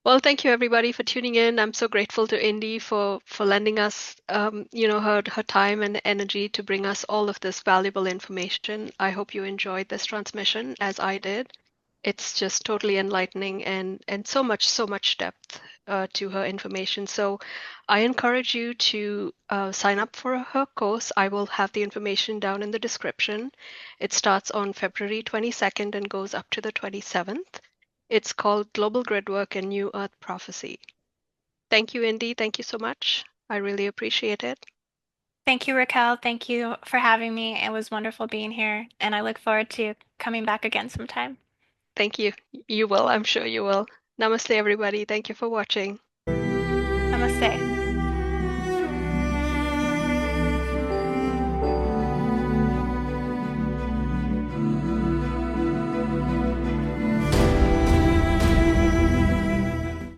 S2: Well, thank you everybody for tuning in. I'm so grateful to Indy for lending us, her time and energy to bring us all of this valuable information. I hope you enjoyed this transmission as I did. It's just totally enlightening and so much depth to her information. So I encourage you to sign up for her course. I will have the information down in the description. It starts on February 22nd and goes up to the 27th. It's called Global Gridwork and New Earth Prophecy. Thank you, Indy. Thank you so much. I really appreciate it.
S1: Thank you, Raquel. Thank you for having me. It was wonderful being here, and I look forward to coming back again sometime.
S2: Thank you. You will. I'm sure you will. Namaste, everybody. Thank you for watching.
S1: Namaste.